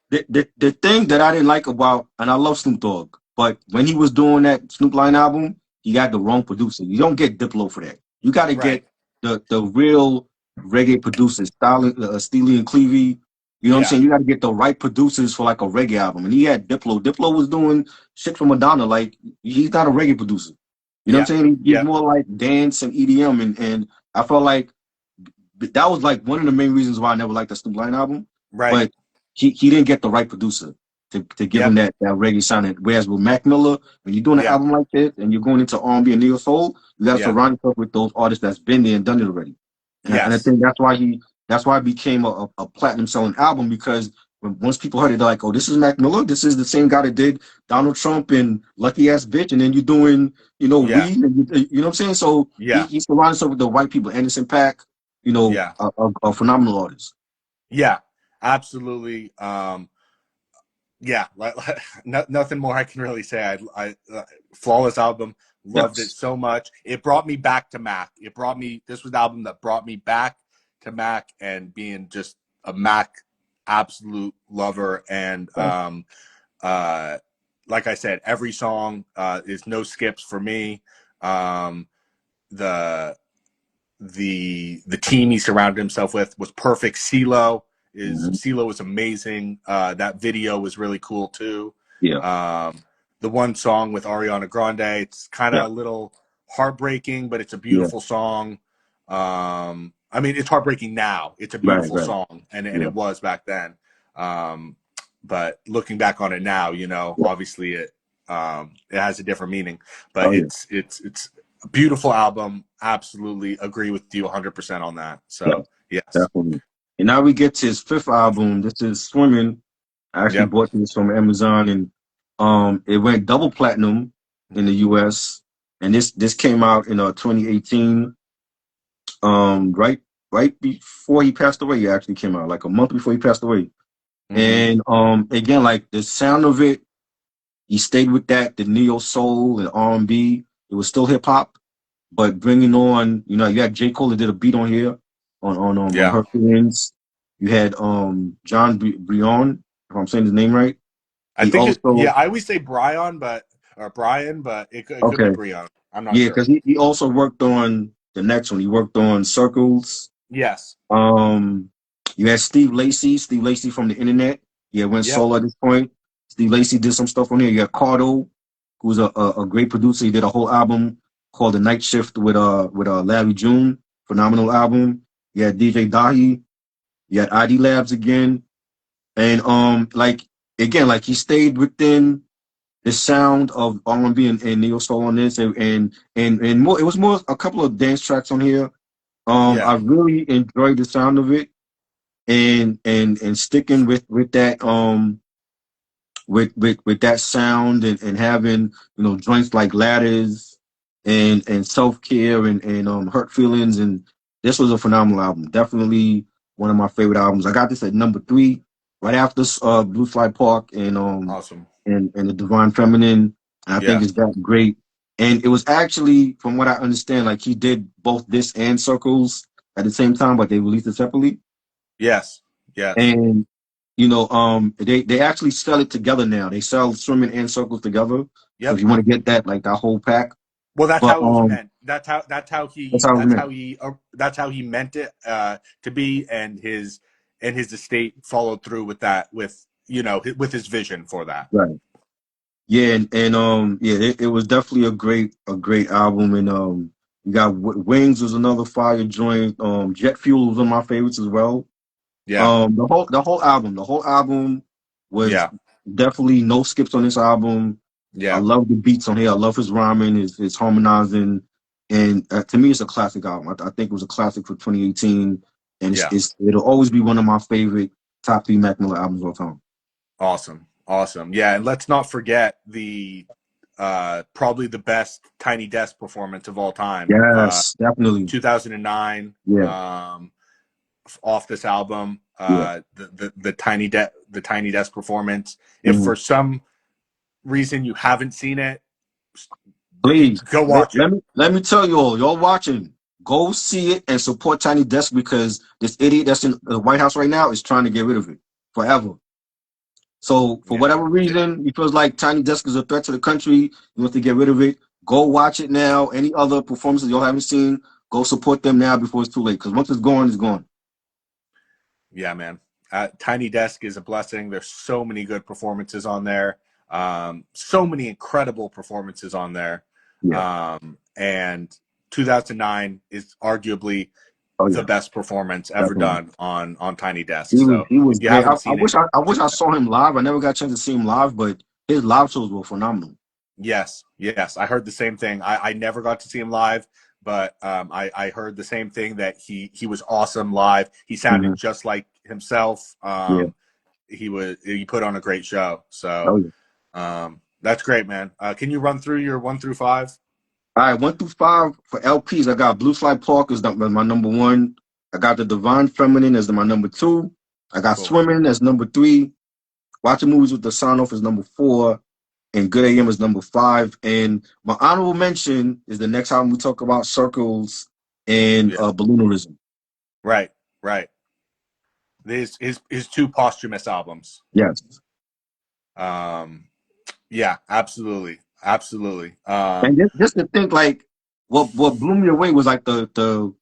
the thing that I didn't like about, and I love Snoop Dogg, but when he was doing that Snoop Lion album, he got the wrong producer. You don't get Diplo for that. You got to right, get the real reggae producers, Steely and Clevie. You know what I'm yeah, saying? You got to get the right producers for like a reggae album. And he had Diplo. Diplo was doing shit for Madonna. Like he's not a reggae producer. You know what yeah, I'm saying? He's yeah, more like dance and EDM. And I felt like that was like one of the main reasons why I never liked the Snoop Lion album. right, But he didn't get the right producer. to give him Yep. that reggae sound. Whereas with Mac Miller, when you're doing an Yeah. album like this and you're going into R&B and neo soul, you got to Yeah. surround yourself with those artists that's been there and done it already. And I Yes. think that's why it became a platinum selling album because once people heard it, they're like, oh, this is Mac Miller. This is the same guy that did Donald Trump and Lucky Ass Bitch, and then you're doing Yeah. Weed, and you know what I'm saying. So Yeah. he surrounded himself with the white people, Anderson .Paak, Yeah. a phenomenal artist. Yeah. Absolutely. Yeah, nothing more I can really say. Flawless album, loved it Yes. so much. It brought me back to Mac. This was the album that brought me back to Mac and being just a Mac absolute lover. And uh, like I said, every song is no skips for me. Um, the the team he surrounded himself with was perfect. Mhm. CeeLo is amazing. That video was really cool too. Yeah. Um, the one song with Ariana Grande, it's kind Yeah. of a little heartbreaking, but it's a Yeah. beautiful song. I mean, it's heartbreaking now. It's a Right. beautiful Right. song, and Yeah. it was back then. But looking back on it now, Yeah. obviously it has a different meaning. But Oh yeah. it's a beautiful album. Absolutely agree with you 100% on that. Yeah. So yes, Definitely. And now we get to his fifth album. This is Swimming. I actually yep, bought this from Amazon, and it went double platinum in the US. And this came out in 2018, right before he passed away. It actually came out like a month before he passed away. mm-hmm. And again, like the sound of it, he stayed with that, the neo soul and R&B. It was still hip hop, but bringing on, you had J. Cole that did a beat on here on Yeah. Her Feelings. You had John Brion, if I'm saying his name right. I He think also I always say Brian, but it could be okay, Brian. I'm not yeah, sure. because he also worked on the next one. He worked on Circles. Yes. Um, you had Steve Lacy, from the internet. Yeah, went Yep. solo at this point. Steve Lacy did some stuff on here. You had Cardo, who's a great producer. He did a whole album called The Night Shift with Larry June. Phenomenal album. You had DJ Dahi. You had ID Labs again. And like again, like he stayed within the sound of R&B and neo soul on this, and more. It was more a couple of dance tracks on here. I Yeah. really enjoyed the sound of it, and sticking with that with that sound and having joints like Ladders and Self Care and Hurt Feelings, and this was a phenomenal album. Definitely one of my favorite albums. I got this at number 3, right after Blue Fly Park Awesome. and the Divine Feminine. And I think Yeah. it's that great. And it was actually, from what I understand, like he did both this and Circles at the same time, but they released it separately. Yes. Yes. And they actually sell it together now. They sell Swimming and Circles together. So if Yep. you want to get that, like that whole pack. Well, that's But how it was meant. that's how it was meant. That's how he meant it to be, and his estate followed through with that, with his vision for that. Right. Yeah, and yeah, it was definitely a great album. And you got Wings was another fire joint. Jet Fuel was one of my favorites as well. Yeah. The whole album was Yeah. definitely no skips on this album. I Yeah. love the beats on here. I love his rhyming, his harmonizing, and to me, it's a classic album. I think it was a classic for 2018, and Yeah. it'll always be one of my favorite top 3 Mac Miller albums of all time. Awesome. Awesome. Yeah, and let's not forget the probably the best Tiny Desk performance of all time. Yes, definitely. 2009, Yeah, off this album, yeah. the Tiny Desk performance. If Mhm. for some reason you haven't seen it, Please go let, watch it. let me tell you all, y'all watching, go see it and support Tiny Desk because this idiot that's in the White House right now is trying to get rid of it forever. So for Yeah. whatever reason, he feels like Tiny Desk is a threat to the country. He wants to get rid of it. Go watch it now. Any other performances y'all haven't seen, go support them now before it's too late. Because once it's gone, it's gone. Yeah, man. Tiny Desk is a blessing. There's so many good performances on there. So many incredible performances on there. Yeah. And 2009 is arguably Oh the yeah, best performance ever definitely. done on Tiny Desk. So He was if you great. haven't I seen wish it, I wish I saw him live. I never got a chance to see him live, but his live shows were phenomenal. yes, yes, I heard the same thing. I never got to see him live, but I heard the same thing that he was awesome live. He Hmm. sounded just like himself. Yeah. He put on a great show. Oh So yeah. that's great, man. Can you run through your 1 through 5? All right, 1 through 5 for LPs. I got Blue Slide Park as my number one. I got The Divine Feminine as my number two. I got Cool. Swimming as number three. Watching Movies with the Sound Off is number four. And Good AM is number five. And my honorable mention is the next album we talk about, Circles and Yeah. Balloonerism. Right. Right. His two posthumous albums. Yes. Um, yeah, absolutely, absolutely. And just to think, like, what blew me away was like the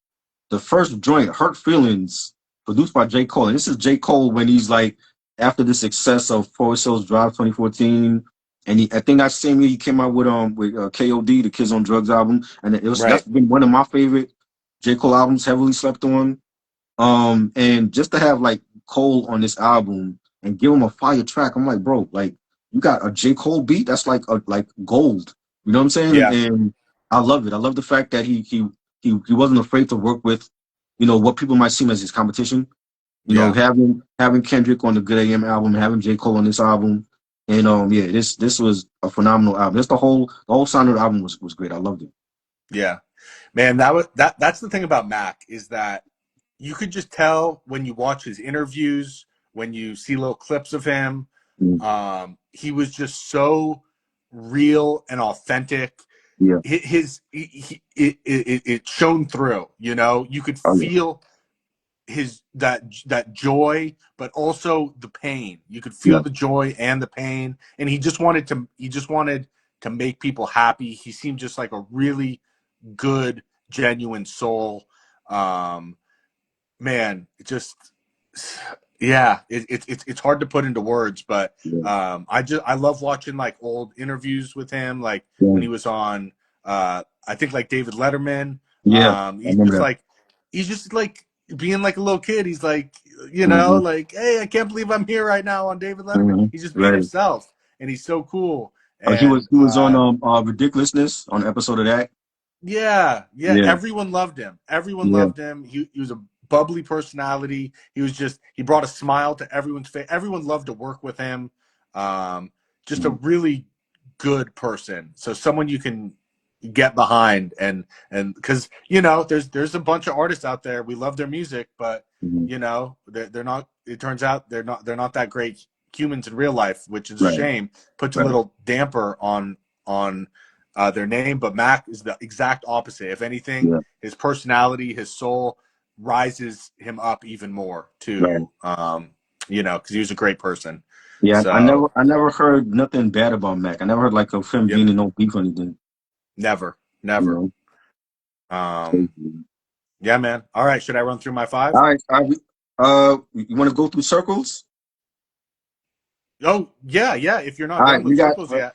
first joint, Hurt Feelings, produced by J. Cole. And this is J. Cole when he's like after the success of Forest Hills Drive 2014. And I think that same year he came out with KOD, the Kids on Drugs album. And that's Right. been one of my favorite J. Cole albums, heavily slept on. And just to have like Cole on this album and give him a fire track, I'm like, bro, like you got a J. Cole beat that's like gold. You know what I'm saying? Yeah. And I love it. I love the fact that he wasn't afraid to work with, what people might seem as his competition. Yeah. Having Kendrick on the Good AM album, having J. Cole on this album. And yeah, this was a phenomenal album. Just the whole sound of the album was great. I loved it. Yeah. Man, that's the thing about Mac is that you could just tell when you watch his interviews, when you see little clips of him, Mm. he was just so real and authentic. Yeah. It shone through. You could Oh yeah. feel his that joy, but also the pain. You could feel Yeah. the joy and the pain, and he just wanted to make people happy. He seemed just like a really good, genuine soul. Um, Man, it just yeah, it's hard to put into words, but Yeah. I love watching like old interviews with him, like when Yeah. he was on I think like David Letterman. Yeah. I He's remember just that. like he's just like being like a little kid. He's like, Hmm. like, hey, I can't believe I'm here right now on David Letterman. Hmm. He's just being Right. himself, and he's so cool. He was And he was on Ridiculousness on an episode of that. yeah, yeah. Yeah. Everyone loved him. Everyone Yeah. loved him. He was a bubbly personality. He brought a smile to everyone's face. Everyone loved to work with him. Um, just a Mhm. really good person. So someone you can get behind and because there's a bunch of artists out there. We love their music, but Mhm. they're not. It turns out they're not that great humans in real life, which is a Right. shame. Puts a Right. little damper on their name. But Mac is the exact opposite. If anything, Yeah. his personality, his soul rises him up even more Right. to because he was a great person. Yeah. I So never I never heard nothing bad about Mac. I never heard like of him yep, being in no beef or anything. never, You never. know. Um, Crazy. yeah, man. All right, should I run through my All five? right. You want to go through circles? Oh yeah, yeah. If you're not All done right. We with got circles yet,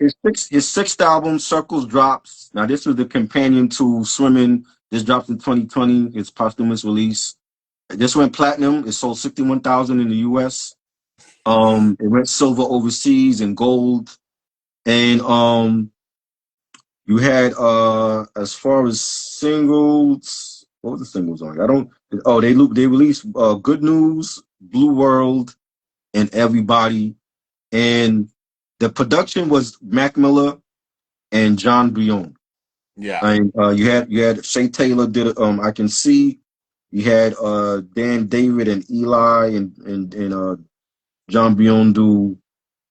his sixth album, Circles drops. Now this was the companion to Swimming. This dropped in 2020. It's posthumous release. This went platinum. It sold 61,000 in the U.S. It went silver overseas and gold. And you had as far as singles, what was the singles on? I don't. Oh, they released Good News, Blue World, and Everybody. And the production was Mac Miller and John Brion. yeah, And you had Shay Taylor did I Can See. You had Dan David and Eli and John Biondu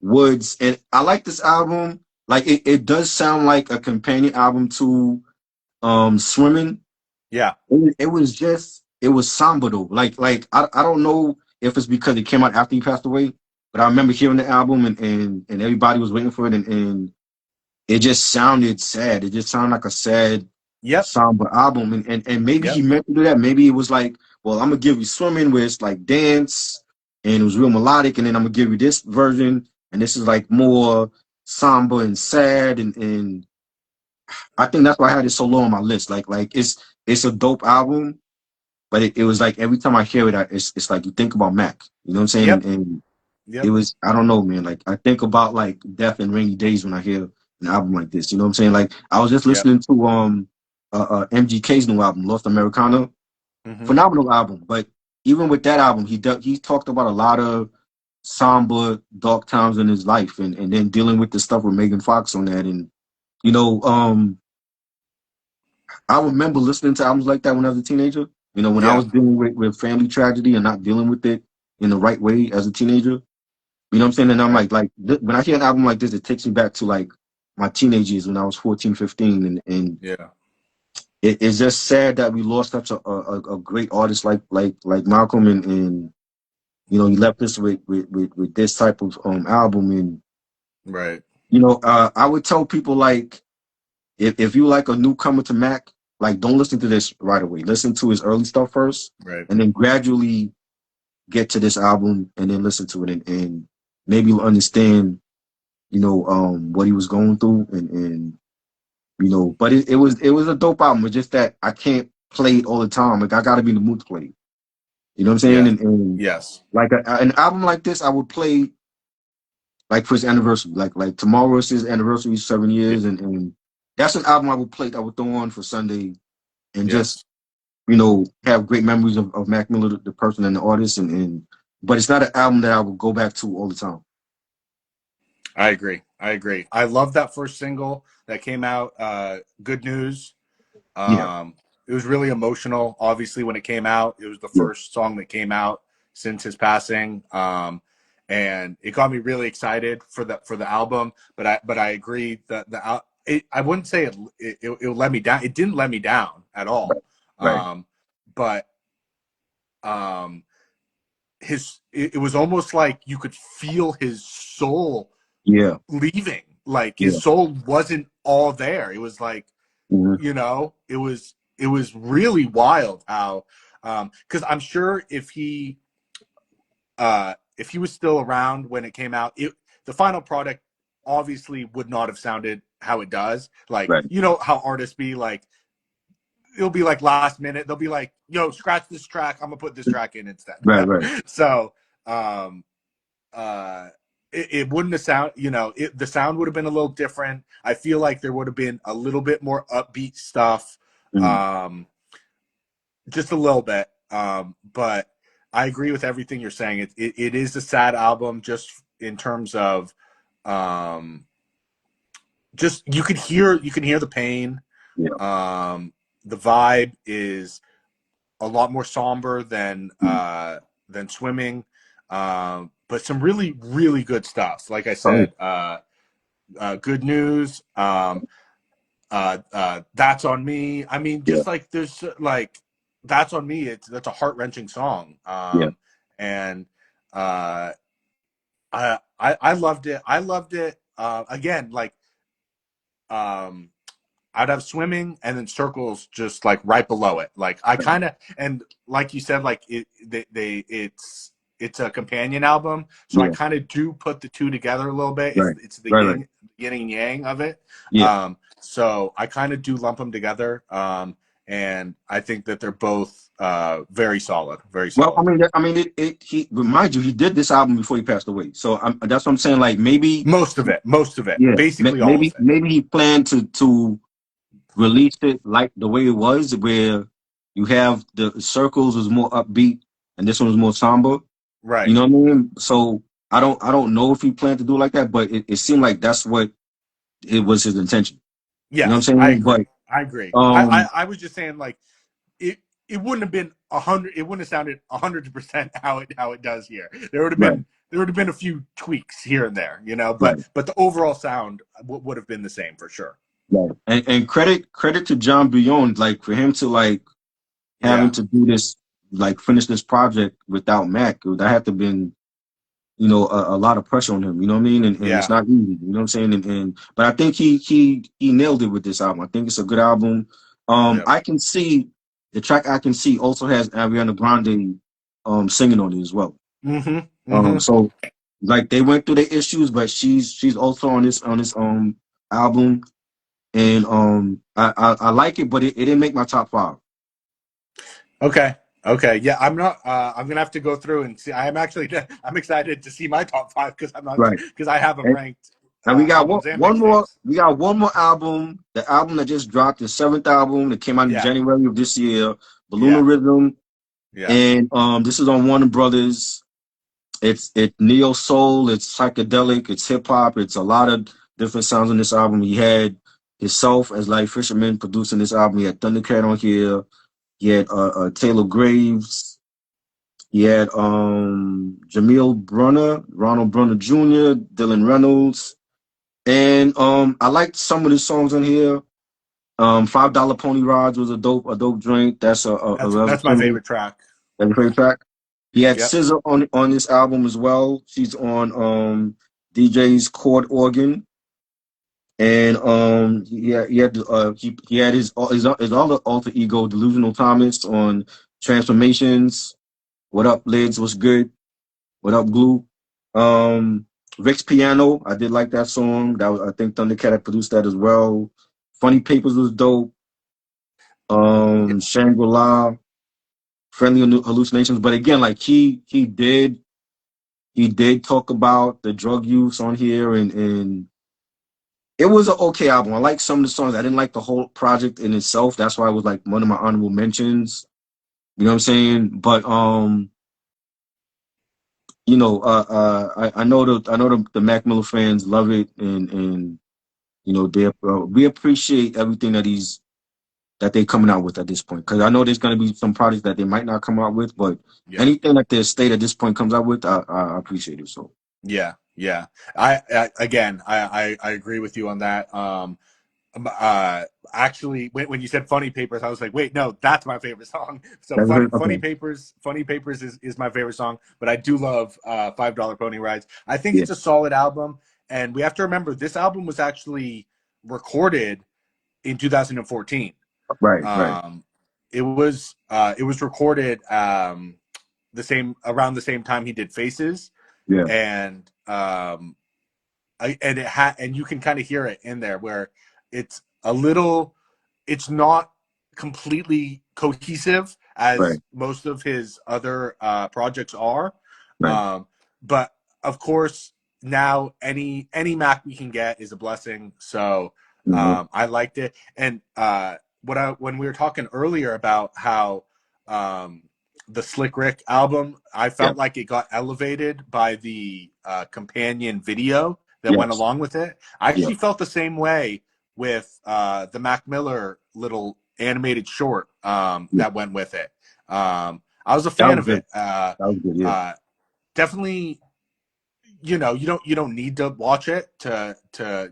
Woods. And I like this album. Like it does sound like a companion album to Swimming. yeah, It was somber though. Like I don't know if it's because it came out after he passed away, but I remember hearing the album and everybody was waiting for it and it just sounded sad. It just sounded like a sad, yep, somber album. And maybe he yep, meant to do that. Maybe it was like, well, I'm gonna give you Swimming where it's like dance and it was real melodic, and then I'm gonna give you this version, and this is like more somber and sad, and I think that's why I had it so low on my list. Like it's a dope album, but it was like every time I hear it, it's like you think about Mac. You know what I'm saying? Yep. And it Yep. was, I don't know, man. Like I think about like Death and Rainy Days when I hear an album like this. You know what I'm saying? Like I was just Yep. listening to MGK's new album, Lost Americana. Hmm. Phenomenal album. But even with that album, he talked about a lot of somber, dark times in his life, and then dealing with the stuff with Megan Fox on that. And you know, I remember listening to albums like that when I was a teenager. You know, when I Yeah. was dealing with family tragedy and not dealing with it in the right way as a teenager. You know what I'm saying? And I'm Right. when I hear an album like this, it takes me back to like my teenage years when I was 14, 15. And Yeah. it's just sad that we lost such a great artist like Malcolm. And you know, he left us with this type of album. And, Right. you know, I would tell people like, if you like a newcomer to Mac, like don't listen to this right away. Listen to his early stuff first, Right. and then gradually get to this album, and then listen to it, and maybe you'll understand, you know, what he was going through, and you know, but it was a dope album. It's just that I can't play it all the time. Like I got to be in the mood to play it. You know what I'm saying? Yes. And Yes. like an album like this, I would play like for his anniversary. Like tomorrow is his anniversary, 7 years, and that's an album I would play. I would throw on for Sunday and just, Yes. you know, have great memories of Mac Miller, the person and the artist, and but it's not an album that I would go back to all the time. I agree. I agree. I love that first single that came out. Good News. Yeah, Um, it was really emotional. Obviously, when it came out, it was the yeah, first song that came out since his passing, and it got me really excited for the album. But I agree that I wouldn't say it let me down. It didn't let me down at all. right, Um, but um, it was almost like you could feel his soul yeah, leaving. Like his yeah, soul wasn't all there. It was like, hmm, it was really wild how, because I'm sure if he was still around when it came out, the final product obviously would not have sounded how it does. Like, right, you know how artists be like, it'll be like last minute, they'll be like, yo, scratch this track, I'm gonna put this track in instead. right, right, So um uh it wouldn't have sound, the sound would have been a little different. I feel like there would have been a little bit more upbeat stuff, hmm, um just a little bit. But I agree with everything you're saying. It is a sad album, just in terms of, um just you can hear the pain. yeah, um the vibe is a lot more somber hmm. than Swimming. But some really, really good stuff. Like I Oh, said, Good News. That's on Me. I mean, yeah, just like there's like That's on Me. That's a heart wrenching song. yeah, And uh, I loved it. I loved it. Again, like, um, I'd have Swimming and then Circles just like right below it. Like I right, kind of, and like you said, like it's a companion album, so I yeah, kind of do put the two together a little bit. It's right, it's the right, right, yin and yang of it. yeah. So I kind of do lump them together. And I think that they're both very solid, very Well, solid. I mean, he remind you, he did this album before he passed away. So that's what I'm saying. Like maybe, Most of it, yeah, basically all of maybe, it. maybe he planned to release it like the way it was, where you have the Circles was more upbeat and this one was more somber. You Right. know what I mean? So I don't know if he planned to do it like that, but it seemed like that's what it was his intention. You know what Yes, I'm I saying? But agree. I agree. I, um, I, I was just saying, like, it wouldn't have been 100. It wouldn't have sounded 100% how it does here. right, There would have been a few tweaks here and there, right, but the overall sound would have been the same for sure. right. And credit to John Beyond, like for him to like having Yeah, to do this, like finish this project without Mac, that had to been, you know, a lot of pressure on him. You know what I mean? And it's yeah, not easy. You know what I'm saying? And but I think he nailed it with this album. I think it's a good album. yeah. I can see the track. I can see also has Ariana Grande singing on it as well. Mm-hmm. Mm-hmm. So like they went through their issues, but she's also on this album, and I like it, but it didn't make my top five. Okay. Okay, yeah, I'm not. I'm gonna have to go through and see. I am actually. I'm excited to see my top five because I'm not Right. because I have them And, ranked and we got albums and one more. mixtapes. We got one more album. The album that just dropped, the seventh album that came out in Yeah, January of this year, yeah, Balloonerism, yeah, and this is on Warner Brothers. It's neo soul, it's psychedelic, it's hip hop, it's a lot of different sounds on this album. He had himself as Larry Fisherman producing this album. He had Thundercat on here. He had Taylor Graves. He had Jamil Brunner, Ronald Brunner Jr., Dylan Reynolds, and I liked some of the songs on here. $5 Pony Rides was a dope drink. That was a that's my single. favorite track. That's a favorite track. He had Yep. SZA on this album as well. She's on DJ's chord organ, and he had his other alter ego, Delusional Thomas, on Transformations. What up, Lids? What's good? What up, Glue? Um, Rick's Piano. I did like that song. I think Thundercat had produced that as well. Funny Papers was dope. Yeah. Shangri-La, Friendly Hallucinations. But again, like he did talk about the drug use on here, and it was an okay album. I like some of the songs. I didn't like the whole project in itself. That's why it was like one of my honorable mentions. You know what I'm saying? But I know the Mac Miller fans love it, and we appreciate everything that they're coming out with at this point. Because I know there's going to be some projects that they might not come out with, but Yeah. anything that their state at this point comes out with, I appreciate it. So Yeah. Yeah. I again, I agree with you on that. Uh, Actually, when you said Funny Papers, I was like, wait, no, that's my favorite song. So that's funny, it. Okay. Funny Papers is my favorite song. But I do love $5 Pony Rides. I think Yeah. it's a solid album, and we have to remember this album was actually recorded in 2014. Right. Right. Um, it was recorded the same around the same time he did Faces, Yeah. and and you can kind of hear it in there where it's a little, it's not completely cohesive Right. as most of his other projects are, Right. um, but of course now any Mac we can get is a blessing. So Mhm. I liked it, and when we were talking earlier about how um, the Slick Rick album, I Yeah. felt like it got elevated by the companion video that went Yes. along with it. I Yeah. actually felt the same way with the Mac Miller little animated short Yeah. that went with it. I was a That fan was of good. it. That was good. Yeah. Uh, Definitely, you don't need to watch it to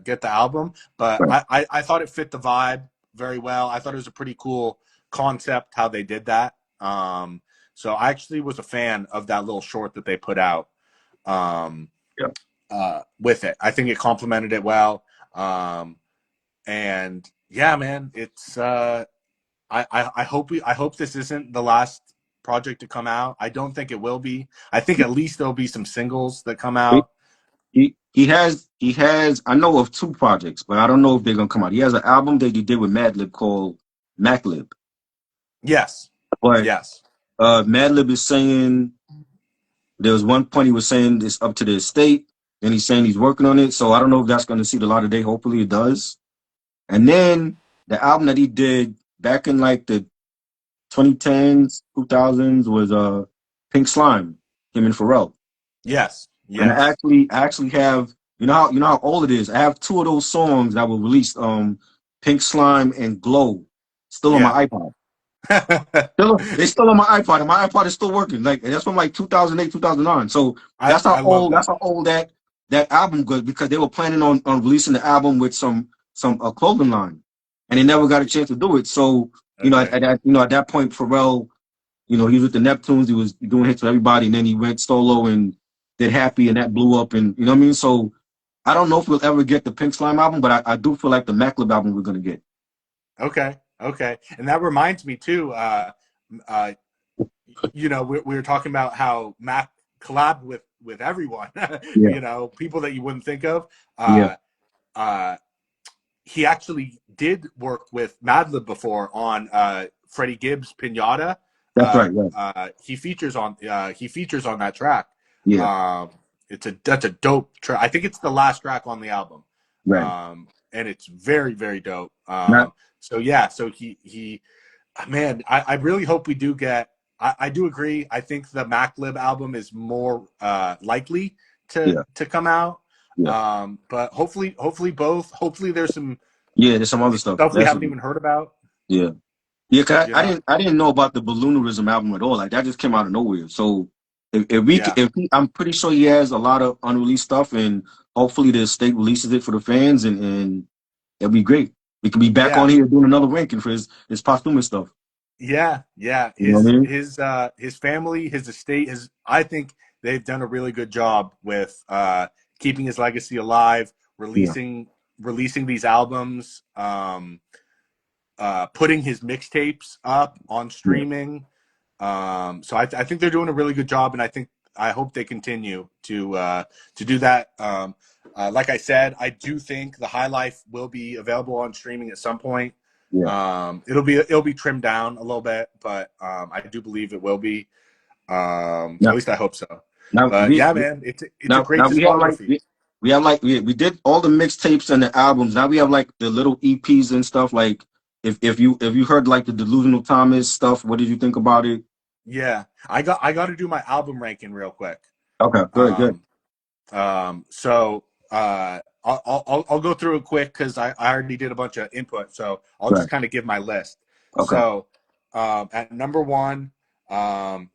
get the album, but Right. I thought it fit the vibe very well. I thought it was a pretty cool concept how they did that. So I actually was a fan of that little short that they put out. Um, Yeah. with it. I think it complemented it well. Um, and yeah, man, it's I hope this isn't the last project to come out. I don't think it will be. I think at least there'll be some singles that come He, out. he has I know of two projects, but I don't know if they're gonna come out. He has an album that he did with Madlib called Maclib. Yes, But yes, Madlib is saying there was one point he was saying it's up to the estate, and he's saying he's working on it. So I don't know if that's gonna see the light of day. Hopefully it does. And then the album that he did back in like the 2010s, 2000s was Pink Slime, him and Pharrell. yes, And yes. I actually have you know how old it is. I have two of those songs that were released, Pink Slime and Glow, still on Yeah. my iPod. They're still on my iPod, and my iPod is still working. Like that's from like 2008, 2009. So I love that's that. how old that album goes, because they were planning on releasing the album with some clothing line, and they never got a chance to do it. So Okay. at that point, Pharrell, he was with the Neptunes. He was doing hits with everybody, and then he went solo and did Happy, and that blew up. And you know what I mean. So I don't know if we'll ever get the Pink Slime album, but I do feel like the Maclib album we're gonna get. Okay. Okay. And that reminds me too. Uh, we were talking about how Mac collabed with everyone. Yeah, People that you wouldn't think of. yeah, Uh, uh, he actually did work with Madlib before on Freddie Gibbs' Pinata. That's right. Right. he features on that track. Yeah. Um, that's a dope track. I think it's the last track on the album, Right. and it's very very dope. Not. So yeah, so he man, I really hope we do get. I do agree. I think the MacLib album is more likely Yeah. to come out. Yeah. But hopefully both. Hopefully there's some Yeah. There's some other stuff. stuff we haven't Definitely. even heard about. Yeah. Yeah. Cause You I know? didn't. I didn't know about the Balloonerism album at all. Like that just came out of nowhere. So if we Yeah, I'm pretty sure he has a lot of unreleased stuff, and hopefully the state releases it for the fans, and it'll be great. We could be back yeah. on here doing another ranking for his posthumous stuff. Yeah, yeah. You know what I mean? His family, his estate, his I think they've done a really good job with keeping his legacy alive, Yeah. releasing these albums, putting his mixtapes up on Yeah. streaming. So I think they're doing a really good job, and I hope they continue to do that. Like I said, I do think the High Life will be available on streaming at some point. Yeah. It'll be trimmed down a little bit, but I do believe it will be. At Now, least I hope so. now But yeah, man, it's a great now discography. we have like we did all the mixtapes and the albums. Now we have like the little EPs and stuff. Like if you heard like the Delusional Thomas stuff, what did you think about it? Yeah, I got to do my album ranking real quick. Okay, good, good. Um, so I'll go through it quick because I already did a bunch of input. So I'll Right. just kind of give my list. Okay. So at number one, um,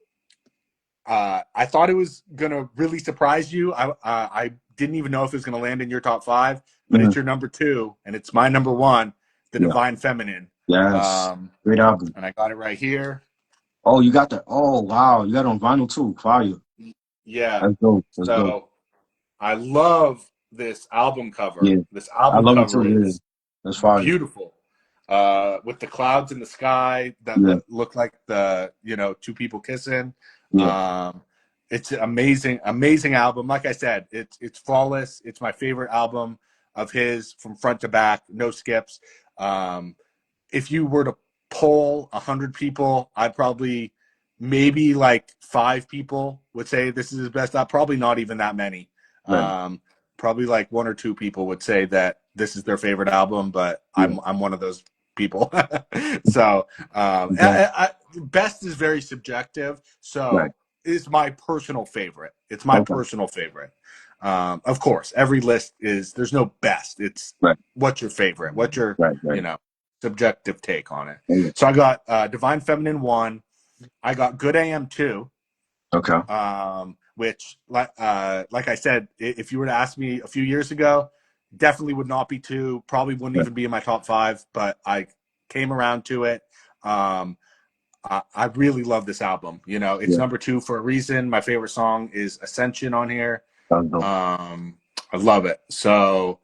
I thought it was gonna really surprise you. I didn't even know if it was gonna land in your top five, but Mhm. it's your number two, and it's my number one, The Yeah. Divine Feminine. Yes. Um, Great album. and I got it right here. Oh, you got that. Oh, wow. You got it on vinyl too. Fire. Yeah. That's dope. That's dope. So I love this album cover. Yeah. This I album love it cover too. Yeah. is That's fire. beautiful. With the clouds in the sky that Yeah. look like two people kissing. Yeah. Um, it's an amazing album. Like I said, it's flawless. It's my favorite album of his from front to back, no skips. Um, if you were to poll 100 people, I'd probably maybe like 5 people would say this is his best album. Probably not even that many. Right. Probably like 1 or 2 people would say that this is their favorite album, but Yeah. I'm one of those people. So Exactly. best is very subjective. Right. So it's my personal favorite. It's my Okay. personal favorite. Of course, every list is there's no best. It's Right. what's your favorite? What's your Right. you Right. know subjective take on it. Yeah. So I got Divine Feminine 1. I got Good AM 2, Okay. which, like I said, if you were to ask me a few years ago, definitely would not be 2. Probably wouldn't Right. even be in my top 5, but I came around to it. I really love this album. It's Yeah. number 2 for a reason. My favorite song is Ascension on here. That's dope. I love it. So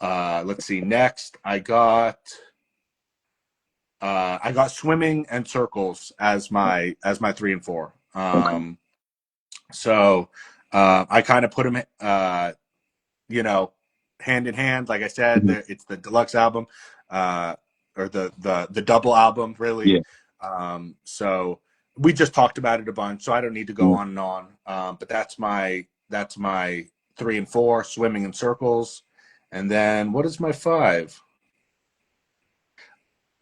let's see. Next, I got Swimming and Circles as my 3 and 4. Okay. So I kind of put them, you know, hand in hand. Like I said, Mhm. it's the deluxe album, or the double album, really. Yeah. So we just talked about it a bunch, so I don't need to go Yeah. on and on. But that's my 3 and 4, Swimming in Circles, and then what is my 5?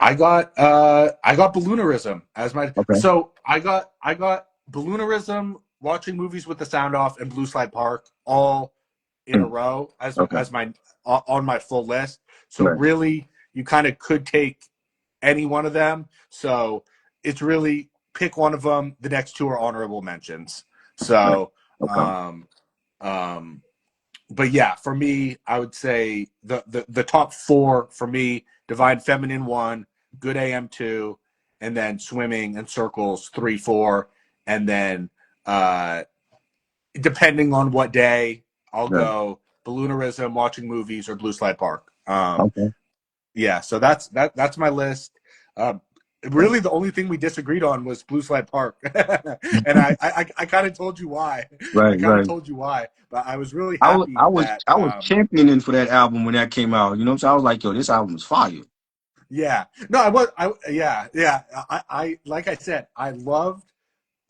I got Balloonerism as my Okay. so I got Balloonerism, Watching Movies with the Sound Off, and Blue Slide Park all in a Mm. row Okay. as my on my full list. So Right. really, you kind of could take any one of them. So it's really pick one of them. The next 2 are honorable mentions. Right. So Okay. um, um, but yeah, for me, I would say the top 4 for me: Divine Feminine 1, Good AM 2, and then Swimming and Circles 3, 4, and then uh, depending on what day, I'll Right. go Balloonerism, Watching Movies, or Blue Slide Park. Okay. Yeah, so that's my list. Um, Right. really, the only thing we disagreed on was Blue Slide Park, and I kind of told you why. I Right. kind of Right. told you why, but I was really happy that I was championing for that album when that came out. You know what I'm saying? I was like, yo, this album is fire. Yeah. No, I was. Yeah. I like I said, I loved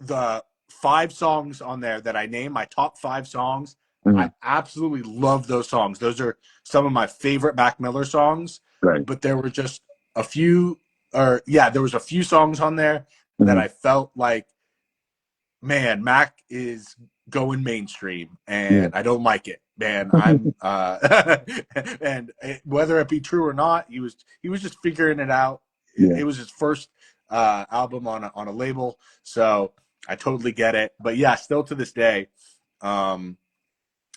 the five songs on there that I named, my top five songs. I Mhm. absolutely love those songs. Those are some of my favorite Mac Miller songs. Right. But there were just a few, or yeah, there was a few songs on there that Hmm. I felt like, man, Mac is going mainstream, Yeah. and I don't like it, man. I'm and whether it be true or not, he was just figuring it out. It, Yeah. it was his first album on a label, so I totally get it. But yeah, still to this day, um,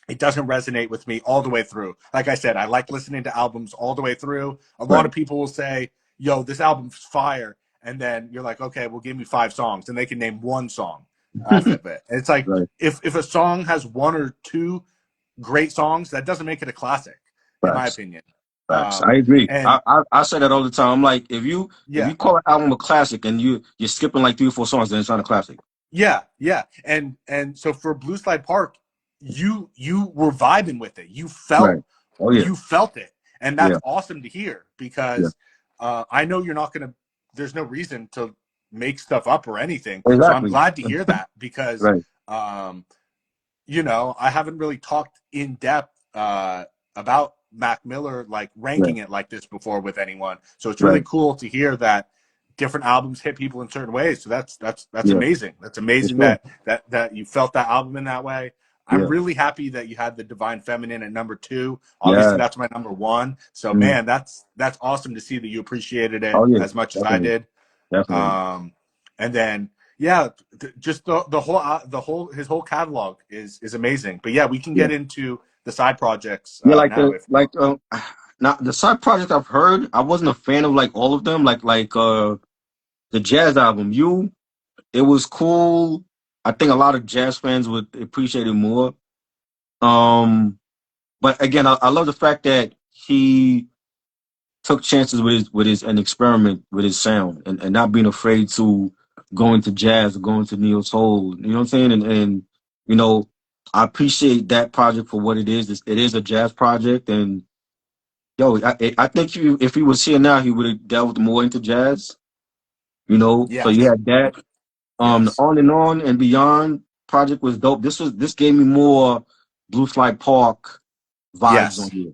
it doesn't resonate with me all the way through. Like I said, I like listening to albums all the way through. A lot Right. of people will say, "Yo, this album's fire," and then you're like, "Okay, well, give me five songs," and they can name one song off of it. And it's like Right. if a song has one or two great songs, that doesn't make it a classic, in my Facts. opinion. Facts. I agree. And I say that all the time. I'm like, if yeah, you call an album a classic and you're skipping like 3 or 4 songs, then it's not a classic. yeah, and so for Blue Slide Park, you were vibing with it. Right. Oh yeah. You felt it, and that's Yeah. awesome to hear Yeah. because I know you're not gonna. There's no reason to make stuff up or anything. So I'm Exactly. glad to hear that because Right. um, I haven't really talked in depth about Mac Miller, like Right. ranking it like this before with anyone. So it's really Right. cool to hear that different albums hit people in certain ways. So that's Yeah. amazing. That's For amazing sure. that you felt that album in that way. I'm Yeah. really happy that you had the Divine Feminine at number two. Obviously, Yeah. that's my number one. So Mhm. man, that's awesome to see that you appreciated it Oh yeah. as much as I Definitely. did. Definitely. Um, and then yeah, just the whole his whole catalog is amazing. But yeah, we can Yeah. get into the side projects Yeah. Like now the if you like want. now the side projects I've heard, I wasn't a fan of like all of them. The jazz album, it was cool. I think a lot of jazz fans would appreciate it more. Um, but again, I love the fact that he took chances with his and experiment with his sound and not being afraid to go into jazz or go into neo soul. You know what I'm saying? And you know, I appreciate that project for what it is. It is a jazz project, and yo, I think if he was here now, he would have delved more into jazz. You know, so you Yes, had that. The yes. On and On and Beyond project was dope. This gave me more Blue Slide Park vibes on Yes. here.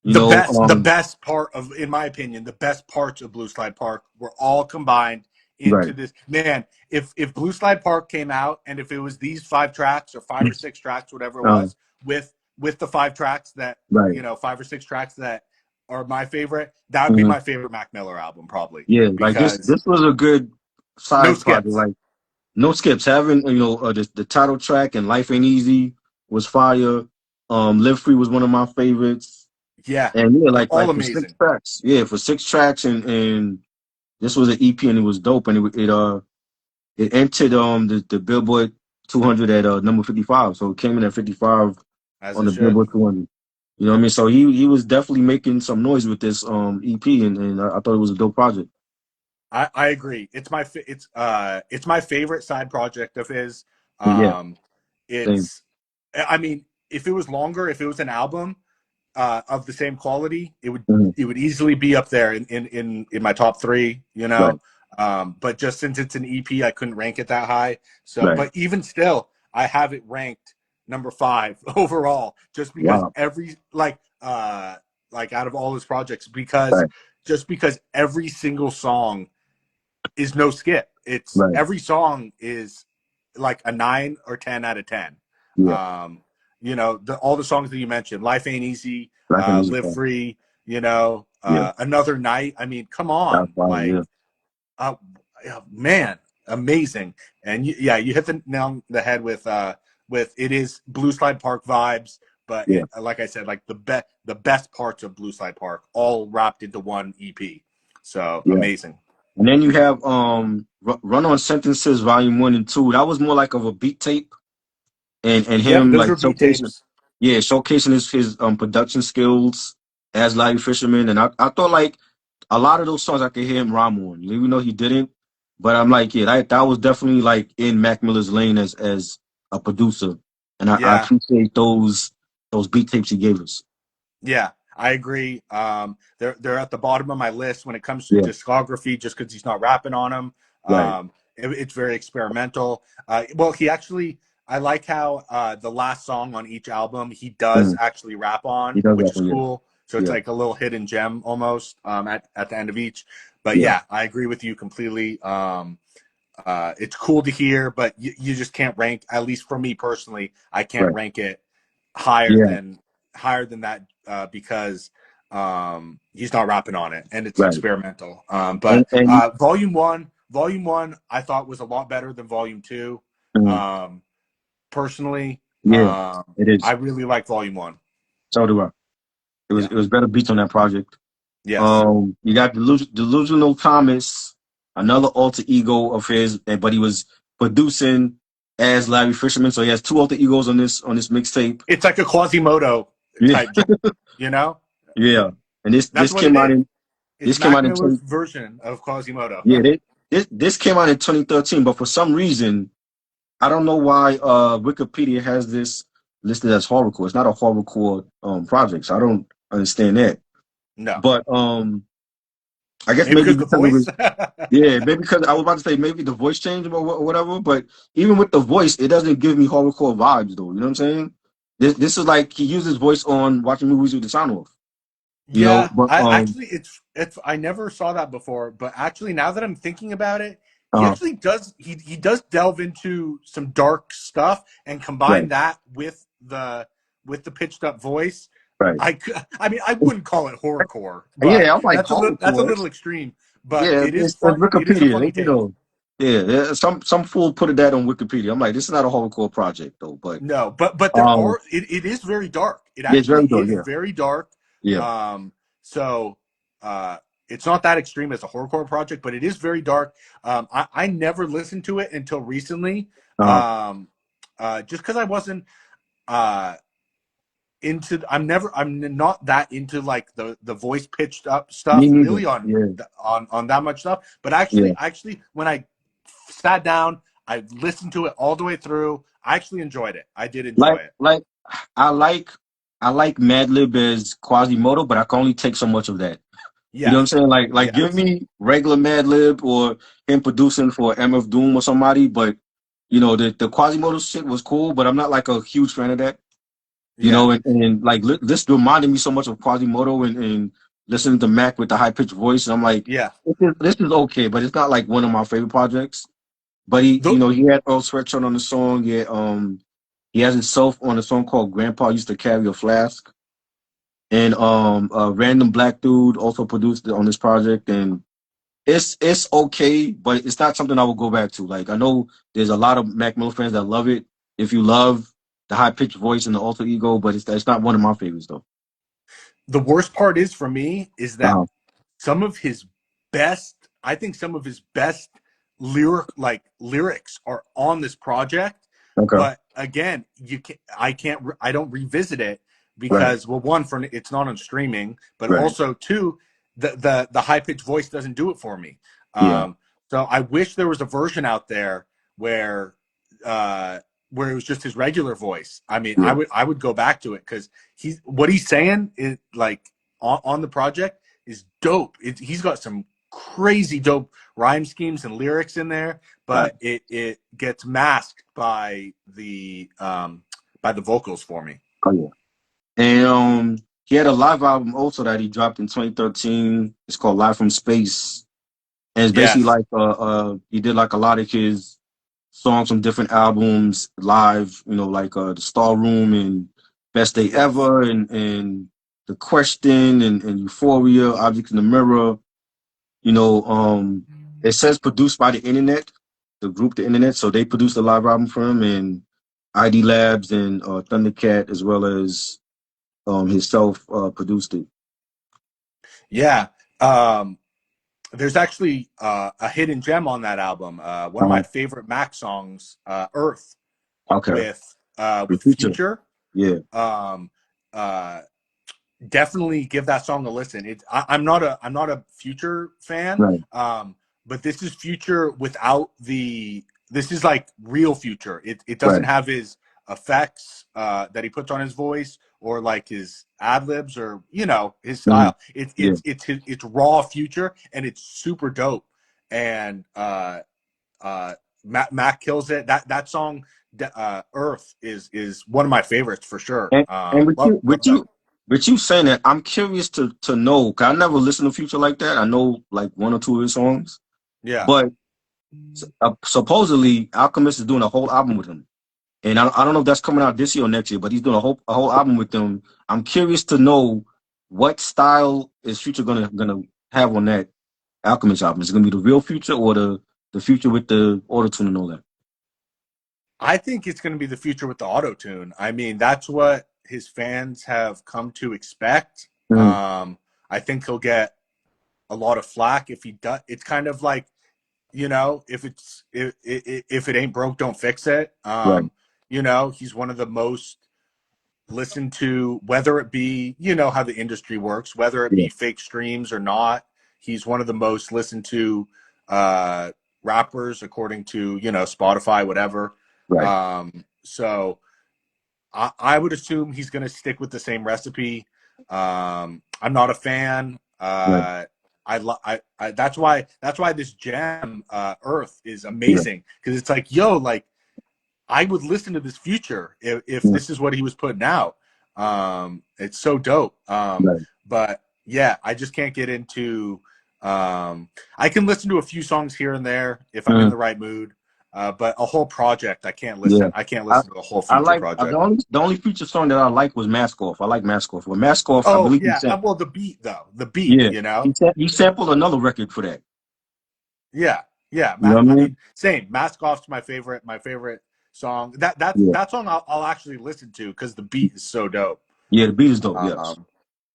You The know, best the best part of in my opinion, the best parts of Blue Slide Park were all combined right. into this. Man, if Blue Slide Park came out and if it was these five tracks or five or six tracks, whatever it Um, was, with the five tracks that right. five or six tracks that are my favorite, that would be Mhm. my favorite Mac Miller album, probably. Yeah, like this Because this was a good no side project. skips. Like no skips. Having the title track and Life Ain't Easy was fire. Live Free was one of my favorites. Yeah. And yeah, They're all like for six amazing. tracks. Yeah, for 6 tracks and this was an EP and it was dope and it entered the Billboard 200 at number 55. So it came in at 55 As on it the should. Billboard 200. You know what I mean? So he was definitely making some noise with this EP and I thought it was a dope project. I agree. It's my favorite side project of his. Yeah, Um, same. it's I mean, if it was longer, if it was an album of the same quality, Mhm. it would easily be up there in my top three. Right, But just since it's an EP, I couldn't rank it that high. So, right. but even still, I have it ranked number five overall, just because Wow. like out of all his projects, because Right, just because every single song is no skip. It's right. every song is like a 9 or 10 out of 10. Yeah, Um, all the songs that you mentioned, Life Ain't Easy, Life and Music. Live Free, Yeah, Another Night. I mean, come that's on, fire. like, Yeah, uh, man, amazing. And yeah, you hit the nail on the head with it is Blue Slide Park vibes, but yeah, like I said, like the best parts of Blue Slide Park all wrapped into one EP. So yeah. amazing. And then you have Run On Sentences Volume 1 and 2. That was more like of a beat tape and Yep, him those like were beat showcasing, tapes. yeah, showcasing his production skills as Larry Fisherman. And I thought like a lot of those songs I could hear him rhyme on, even though he didn't. But I'm like, yeah, that was definitely like in Mac Miller's lane as a producer. And I Yeah, appreciate those beat tapes he gave us. yeah. I agree. They're at the bottom of my list when it comes to Yeah, discography, just because he's not rapping on them. right. It's very experimental. Well, he actually, I like how the last song on each album he does Mm. actually rap He on, does which that is one. Yeah, cool. So it's yeah, like a little hidden gem almost at the end of each. But yeah. yeah, I agree with you completely. It's cool to hear, but you just can't rank. At least for me personally, I can't Right. rank it higher Yeah, than higher than that because he's not rapping on it and it's right. experimental. And Volume One, I thought was a lot better than Volume Two. mm, Um, personally, yeah, it I is. really like Volume One. So do I. Yeah. It was better beats on that project. Yes. You got Delusional Thomas, another alter ego of his, but he was producing as Larry Fisherman, so he has two alter egos on this mixtape. It's like a Quasimodo Yeah, type joint, you know? yeah. And That's what it is. It's this came Mac out in Miller's 20, version of Quasimodo. yeah, this came out in 2013, but for some reason, I don't know why Wikipedia has this listed as horrorcore. It's not a horrorcore project, so I don't understand that. No. But I guess Maybe maybe because the because it voice? was, yeah, maybe because I was about to say maybe the voice changed or whatever, but even with the voice, it doesn't give me horrorcore vibes though. You know what I'm saying? This is like he used his voice on watching movies with the sound off. You know, Yeah, but I actually it's I never saw that before, but actually now that I'm thinking about it, he uh actually does he does delve into some dark stuff and combine right, that with the pitched up voice. right. I mean I wouldn't call it horrorcore, but Yeah, I'm like that's a horrorcore. little extreme, but Yeah, it is it's fun. It is a Wikipedia. funny You take. know, yeah, yeah. Some fool put that on Wikipedia. I'm like, this is not a horrorcore project though, but No, but there um, are it is very dark. It yeah, it's actually very dope. is Yeah, very dark. yeah. So it's not that extreme as a horrorcore project, but it is very dark. I never listened to it until recently. Uh, Um, just because I wasn't uh into I'm not that into like the voice pitched up Me stuff neither. really on Yeah, on that much stuff. But yeah. actually when I sat down, I listened to it all the way through. I actually enjoyed it. I did enjoy Like it. like I like I like Madlib as Quasimodo, but I can only take so much of that. You know what I'm Yes. saying? Like give Yes. me regular Madlib or him producing for MF Doom or somebody, but you know the Quasimodo shit was cool, but I'm not like a huge fan of that. You Yeah. know, and like this reminded me so much of Quasimodo and listening to Mac with the high pitched voice. And I'm like, Yeah. this is okay, but it's not like one of my favorite projects. But The, he had Earl Sweatshirt on the song. Yeah, he has himself on a song called "Grandpa Used to Carry a Flask," and a random black dude also produced it on this project. And it's okay, but it's not something I will go back to. Like I know there's a lot of Mac Miller fans that love it. If you love the high pitched voice and the alter ego, but it's not one of my favorites though. the worst part is for me is that Uh-huh. some of his best, I think some of his best lyrics are on this project. Okay. But again, I don't revisit it Right. because well, one, for it's not on streaming, but Right. also two, the high pitched voice doesn't do it for me. Yeah. Um, so I wish there was a version out there where uh, where it was just his regular voice. I mean, Yeah. I would go back to it because he's what he's saying is like on the project is dope. He's got some crazy dope rhyme schemes and lyrics in there, Right. but it gets masked by the vocals for me. Oh yeah. And he had a live album also that he dropped in 2013. It's called Live from Space. And it's basically Yes, like he did like a lot of his songs from different albums live, you know, like the Star Room and Best Day yes, Ever and The Question and Euphoria, Objects in the Mirror. You know, it says produced by the internet, the group the internet, so they produced a live album for him and ID Labs and Thundercat as well as himself produced it. yeah. Um, there's actually a hidden gem on that album. One of my Uh, favorite Mac songs, "Earth," okay. The with future. Future. Yeah. Um, uh, definitely give that song a listen. I'm not a Future fan, Right. but this is Future without the. This is like real Future. It doesn't Right. have his effects that he puts on his voice, or like his ad libs, or his Mhm. style. Yeah. It's raw Future, and it's super dope. And Mac kills it. That song, Earth, is one of my favorites for sure. And Love that. with you saying that, I'm curious to know. 'Cause I never listened to Future like that. I know like one or two of his songs, Yeah. but supposedly Alchemist is doing a whole album with him. And I don't know if that's coming out this year or next year, but he's doing a whole album with them. I'm curious to know what style is Future gonna have on that Alchemist album. Is it gonna be the real Future or the Future with the auto tune and all that? I think it's going to be the Future with the auto tune. I mean, that's what his fans have come to expect. Mm, I think he'll get a lot of flack if he does. It's kind of like, if it ain't broke, don't fix it. right. He's one of the most listened to, whether it be, how the industry works, whether it Yeah. be fake streams or not. He's one of the most listened to uh, rappers according to, Spotify, whatever. Right. So I would assume he's going to stick with the same recipe. I'm not a fan. Right. That's why this gem, Earth, is Yeah. amazing, because it's like, like, I would listen to this Future if Yeah. this is what he was putting out. It's so dope. Right. But yeah, I just can't get into. I can listen to a few songs here and there if I'm in Mm, the right mood. But a whole project, I can't yeah. listen. I can't I listen to a whole I Future like project. the only Future song that I like was Mask Off. I like Mask Off. Well, Mask Off, I Oh believe he yeah, said, well, the beat though, the beat, yeah, he sampled another record for that. yeah, yeah. You know what I I mean? mean, same. Mask Off's my favorite. My favorite song. Yeah. That song I'll actually listen to because the beat is so dope. Yeah, the beat is dope. Yes. Um,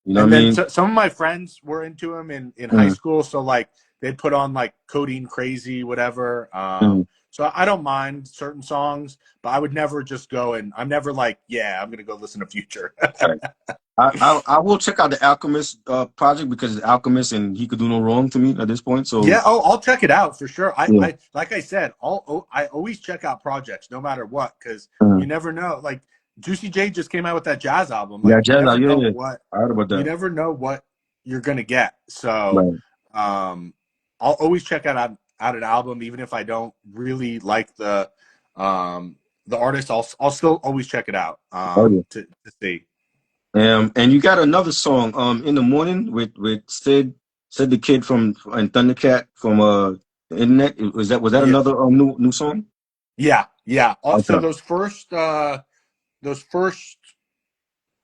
You know what and I then mean? some of my friends were into him in high Mm, school, so like they'd put on like Codeine Crazy, whatever. mm, So I don't mind certain songs, but I would never just go, and I'm never like, yeah, I'm gonna go listen to Future. right. I will check out the Alchemist project because it's Alchemist and he could do no wrong to me at this point. So Yeah, I'll check it out for sure. yeah. I like I said, I always check out projects no matter what, because you Mm. never know. Like Juicy J just came out with that jazz album. Yeah, Like jazz out. Yeah, yeah. I heard about you that. never know what you're gonna get. So Right. um, I'll always check out an album, even if I don't really like the artist. I'll still always check it out Oh yeah. to see. And you got another song, in the morning with Sid the Kid from and Thundercat from the internet. Was that Yeah, another new song? yeah. So Okay. those first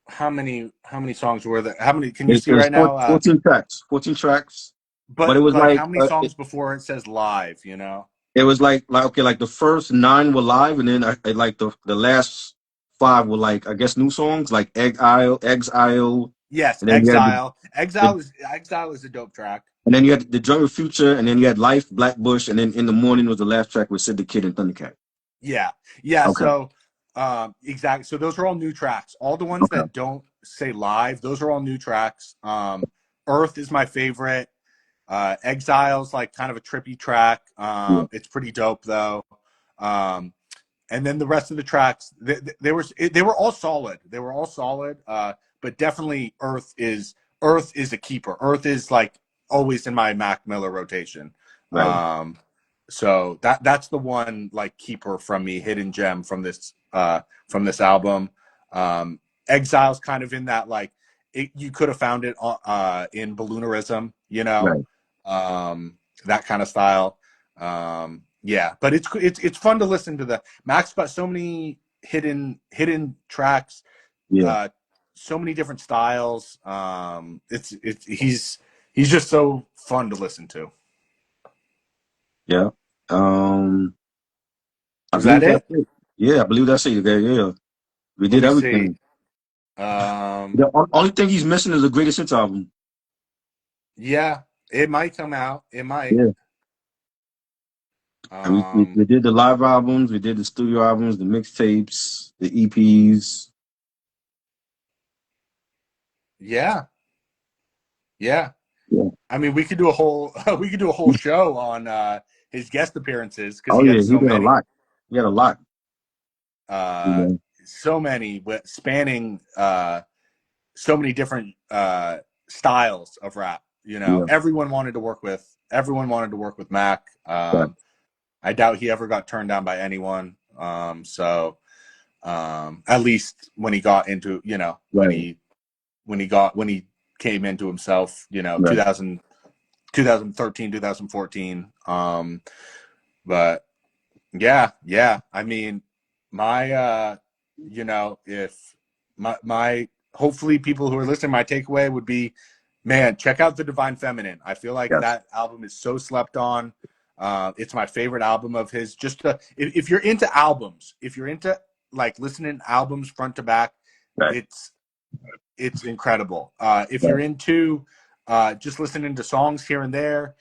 how many songs were there? How many can you It see was right now? 14 tracks. 14 tracks. But But it was like like how many songs before it says live? it was like okay, like the first nine were live, and then like the last five were like I guess new songs like Exile, Yes, and then you had Exile. the Exile is a dope track. and then you had the Jungle Future, and then you had Life, Black Bush, and then in the morning was the last track with Sid the Kid and Thundercat. Yeah, yeah. Okay, So exactly. So those are all new tracks. All the ones okay, that don't say live, those are all new tracks. Earth is my favorite. Exile's like kind of a trippy track. yeah, It's pretty dope though. Um, and then the rest of the tracks, they were all solid. They were all solid. But definitely Earth is a keeper. Earth is like always in my Mac Miller rotation. right, Um, so that's the one like keeper from me, hidden gem from this album. Exile's kind of in that like you could have found it in Balloonerism, right, that kind of style. Yeah, but it's fun to listen to. The Mac's got so many hidden tracks, yeah, uh, so many different styles. It's he's just so fun to listen to. yeah. Um, I Was that believe that's it? it. Yeah, I believe that's it. Yeah, yeah. We Let did me see. everything. The only thing he's missing is a greatest hits album. Yeah, it might come out. It might. Yeah, and we, Um, we did the live albums, we did the studio albums, the mixtapes, the EPs. yeah, yeah. Yeah. I mean, we could do a whole we could do a whole show on his guest appearances because Oh he yeah, had he so did a many. lot. He had a lot. You Uh, know. so many spanning so many different styles of rap. You know, Yeah, everyone wanted to work with Mac. right, I doubt he ever got turned down by anyone. At least when he got into, you know, right, when he came into himself, you know, right. 2013, 2014. But yeah. I mean, my you know, if my hopefully people who are listening, my takeaway would be, man, check out The Divine Feminine. I feel like Yes, that album is so slept on. It's my favorite album of his. Just if you're into albums, if you're into like listening to albums front to back, right, it's it's incredible. If right. you're into just listening to songs here and there,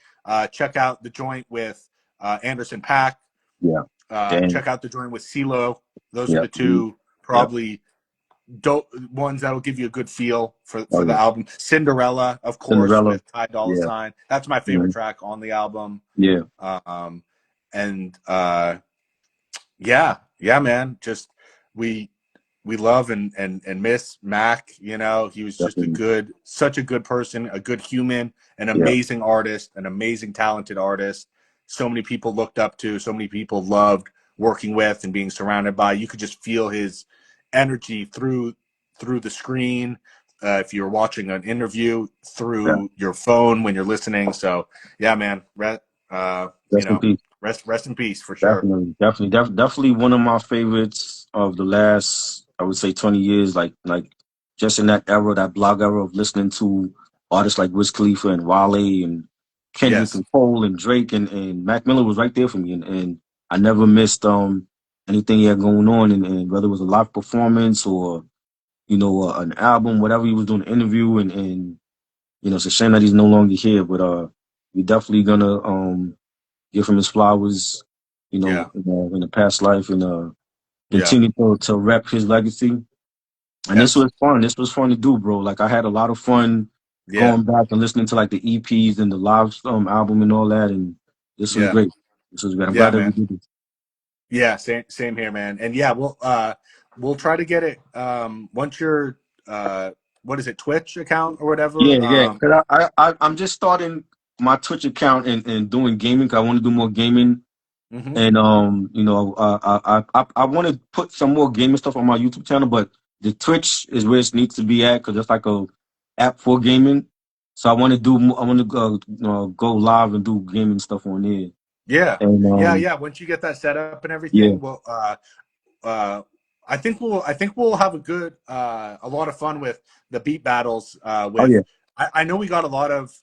check out the joint with Anderson Paak. Yeah, damn. Check out the joint with CeeLo. Those are Yep. the two Yep. probably dope ones that'll give you a good feel Oh for the yeah. album. Cinderella, of course, Cinderella. with Ty Dolla Yeah. Sign. That's my favorite Mhm. track on the album. Yeah. Um, and yeah, man. Just we we love and miss Mac. You know, he was just Definitely. such a good person, a good human, an Yeah. amazing artist, an amazing talented artist. So many people looked up to, so many people loved working with and being surrounded by. You could just feel his energy through the screen. If you're watching an interview Yeah. through your phone when you're listening, so yeah, man, you Rest in know, peace. rest in peace for sure. Definitely one of my favorites of the last, I would say, 20 years. Like just in that era, that blog era of listening to artists like Wiz Khalifa and Wale and Kendrick Yes, and Cole and Drake and Mac Miller was right there for me. And I never missed anything he had going on. And whether it was a live performance or, an album, whatever he was doing, an interview. And it's a shame that he's no longer here. But we definitely gonna give him his flowers, yeah, in the past life, and yeah, continue to rep his legacy. And this yes, was fun. This was fun to do, bro. Like I had a lot of fun yeah, going back and listening to like the EPs and the live album and all that. And this was yeah, great. This was great. I'm yeah, glad that we man. did this. Yeah, same here, man. And yeah, we'll try to get it once your what is it, Twitch account or Yeah, whatever. yeah. Cause I'm just starting my Twitch account and doing gaming. 'Cause I want to do more gaming. Hmm. And I want to put some more gaming stuff on my YouTube channel, but the Twitch is where it needs to be at because it's like a app for gaming. So I want to go live and do gaming stuff on there. Yeah, And yeah. Once you get that set up and yeah, everything, well, uh, I think we'll have a lot of fun with the beat battles. oh yeah, I know we got a lot of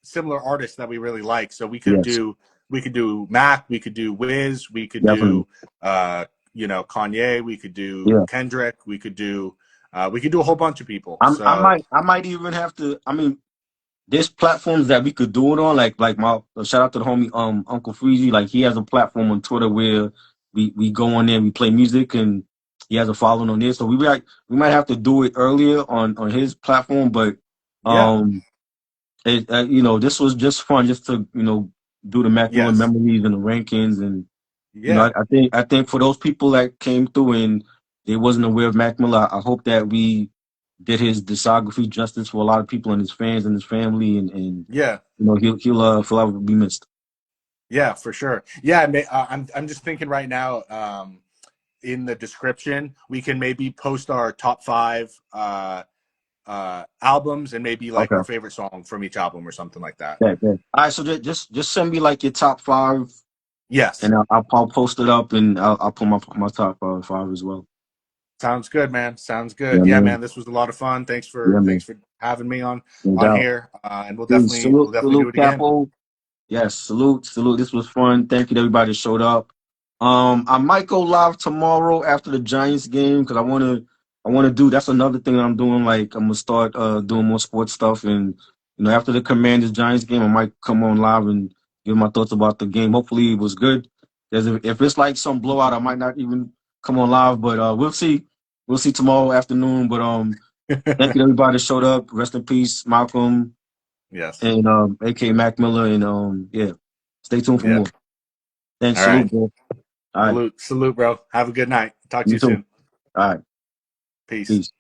similar artists that we really like, so yes, we could do Mac, we could do Wiz, we could definitely, do you know, Kanye, we could do yeah. Kendrick, we could do a whole bunch of people. So I might even have to. I mean, there's platforms that we could do it on. Like my shout out to the homie Uncle Freezy. Like he has a platform on Twitter where we go on there, we play music, and he has a following on there. So we might have to do it earlier on his platform, but yeah, um this was just fun just to do the Mac Miller yes, memories and the rankings. And yeah, I think for those people that came through and they wasn't aware of Mac Miller, I hope that we did his discography justice for a lot of people and his fans and his family, and yeah. he'll forever be missed. Yeah, for sure. Yeah, I'm just thinking right now. In the description, we can maybe post our top five albums and maybe like Okay. our favorite song from each album or something like that. Yeah, yeah. All right, so just send me like your top five, Yes, and I'll post it up, and I'll put my top five as well. sounds good, man. Sounds Yeah, good. Yeah, man. man. This was a lot of fun. Yeah, Thanks man. for having me No on doubt. here, and Peace. we'll definitely do Salute, it again. Capo. Yes, salute. This was fun. Thank you to everybody that showed up. I might go live tomorrow after the Giants game because I wanna do. That's another thing that I'm doing. Like I'm gonna start doing more sports stuff, and after the Commanders Giants game, I might come on live and give my thoughts about the game. Hopefully, it was good. Because if it's like some blowout, I might not even come on live, but we'll see. We'll see tomorrow afternoon. But thank you to everybody that showed up. Rest in peace, Malcolm Yes. and AK Mac Miller, and yeah, stay tuned for Yeah. more. Thanks, All right. salute, bro. All right, Salute, bro. Have a good night. Talk to you you too. soon. All right. Peace. Peace.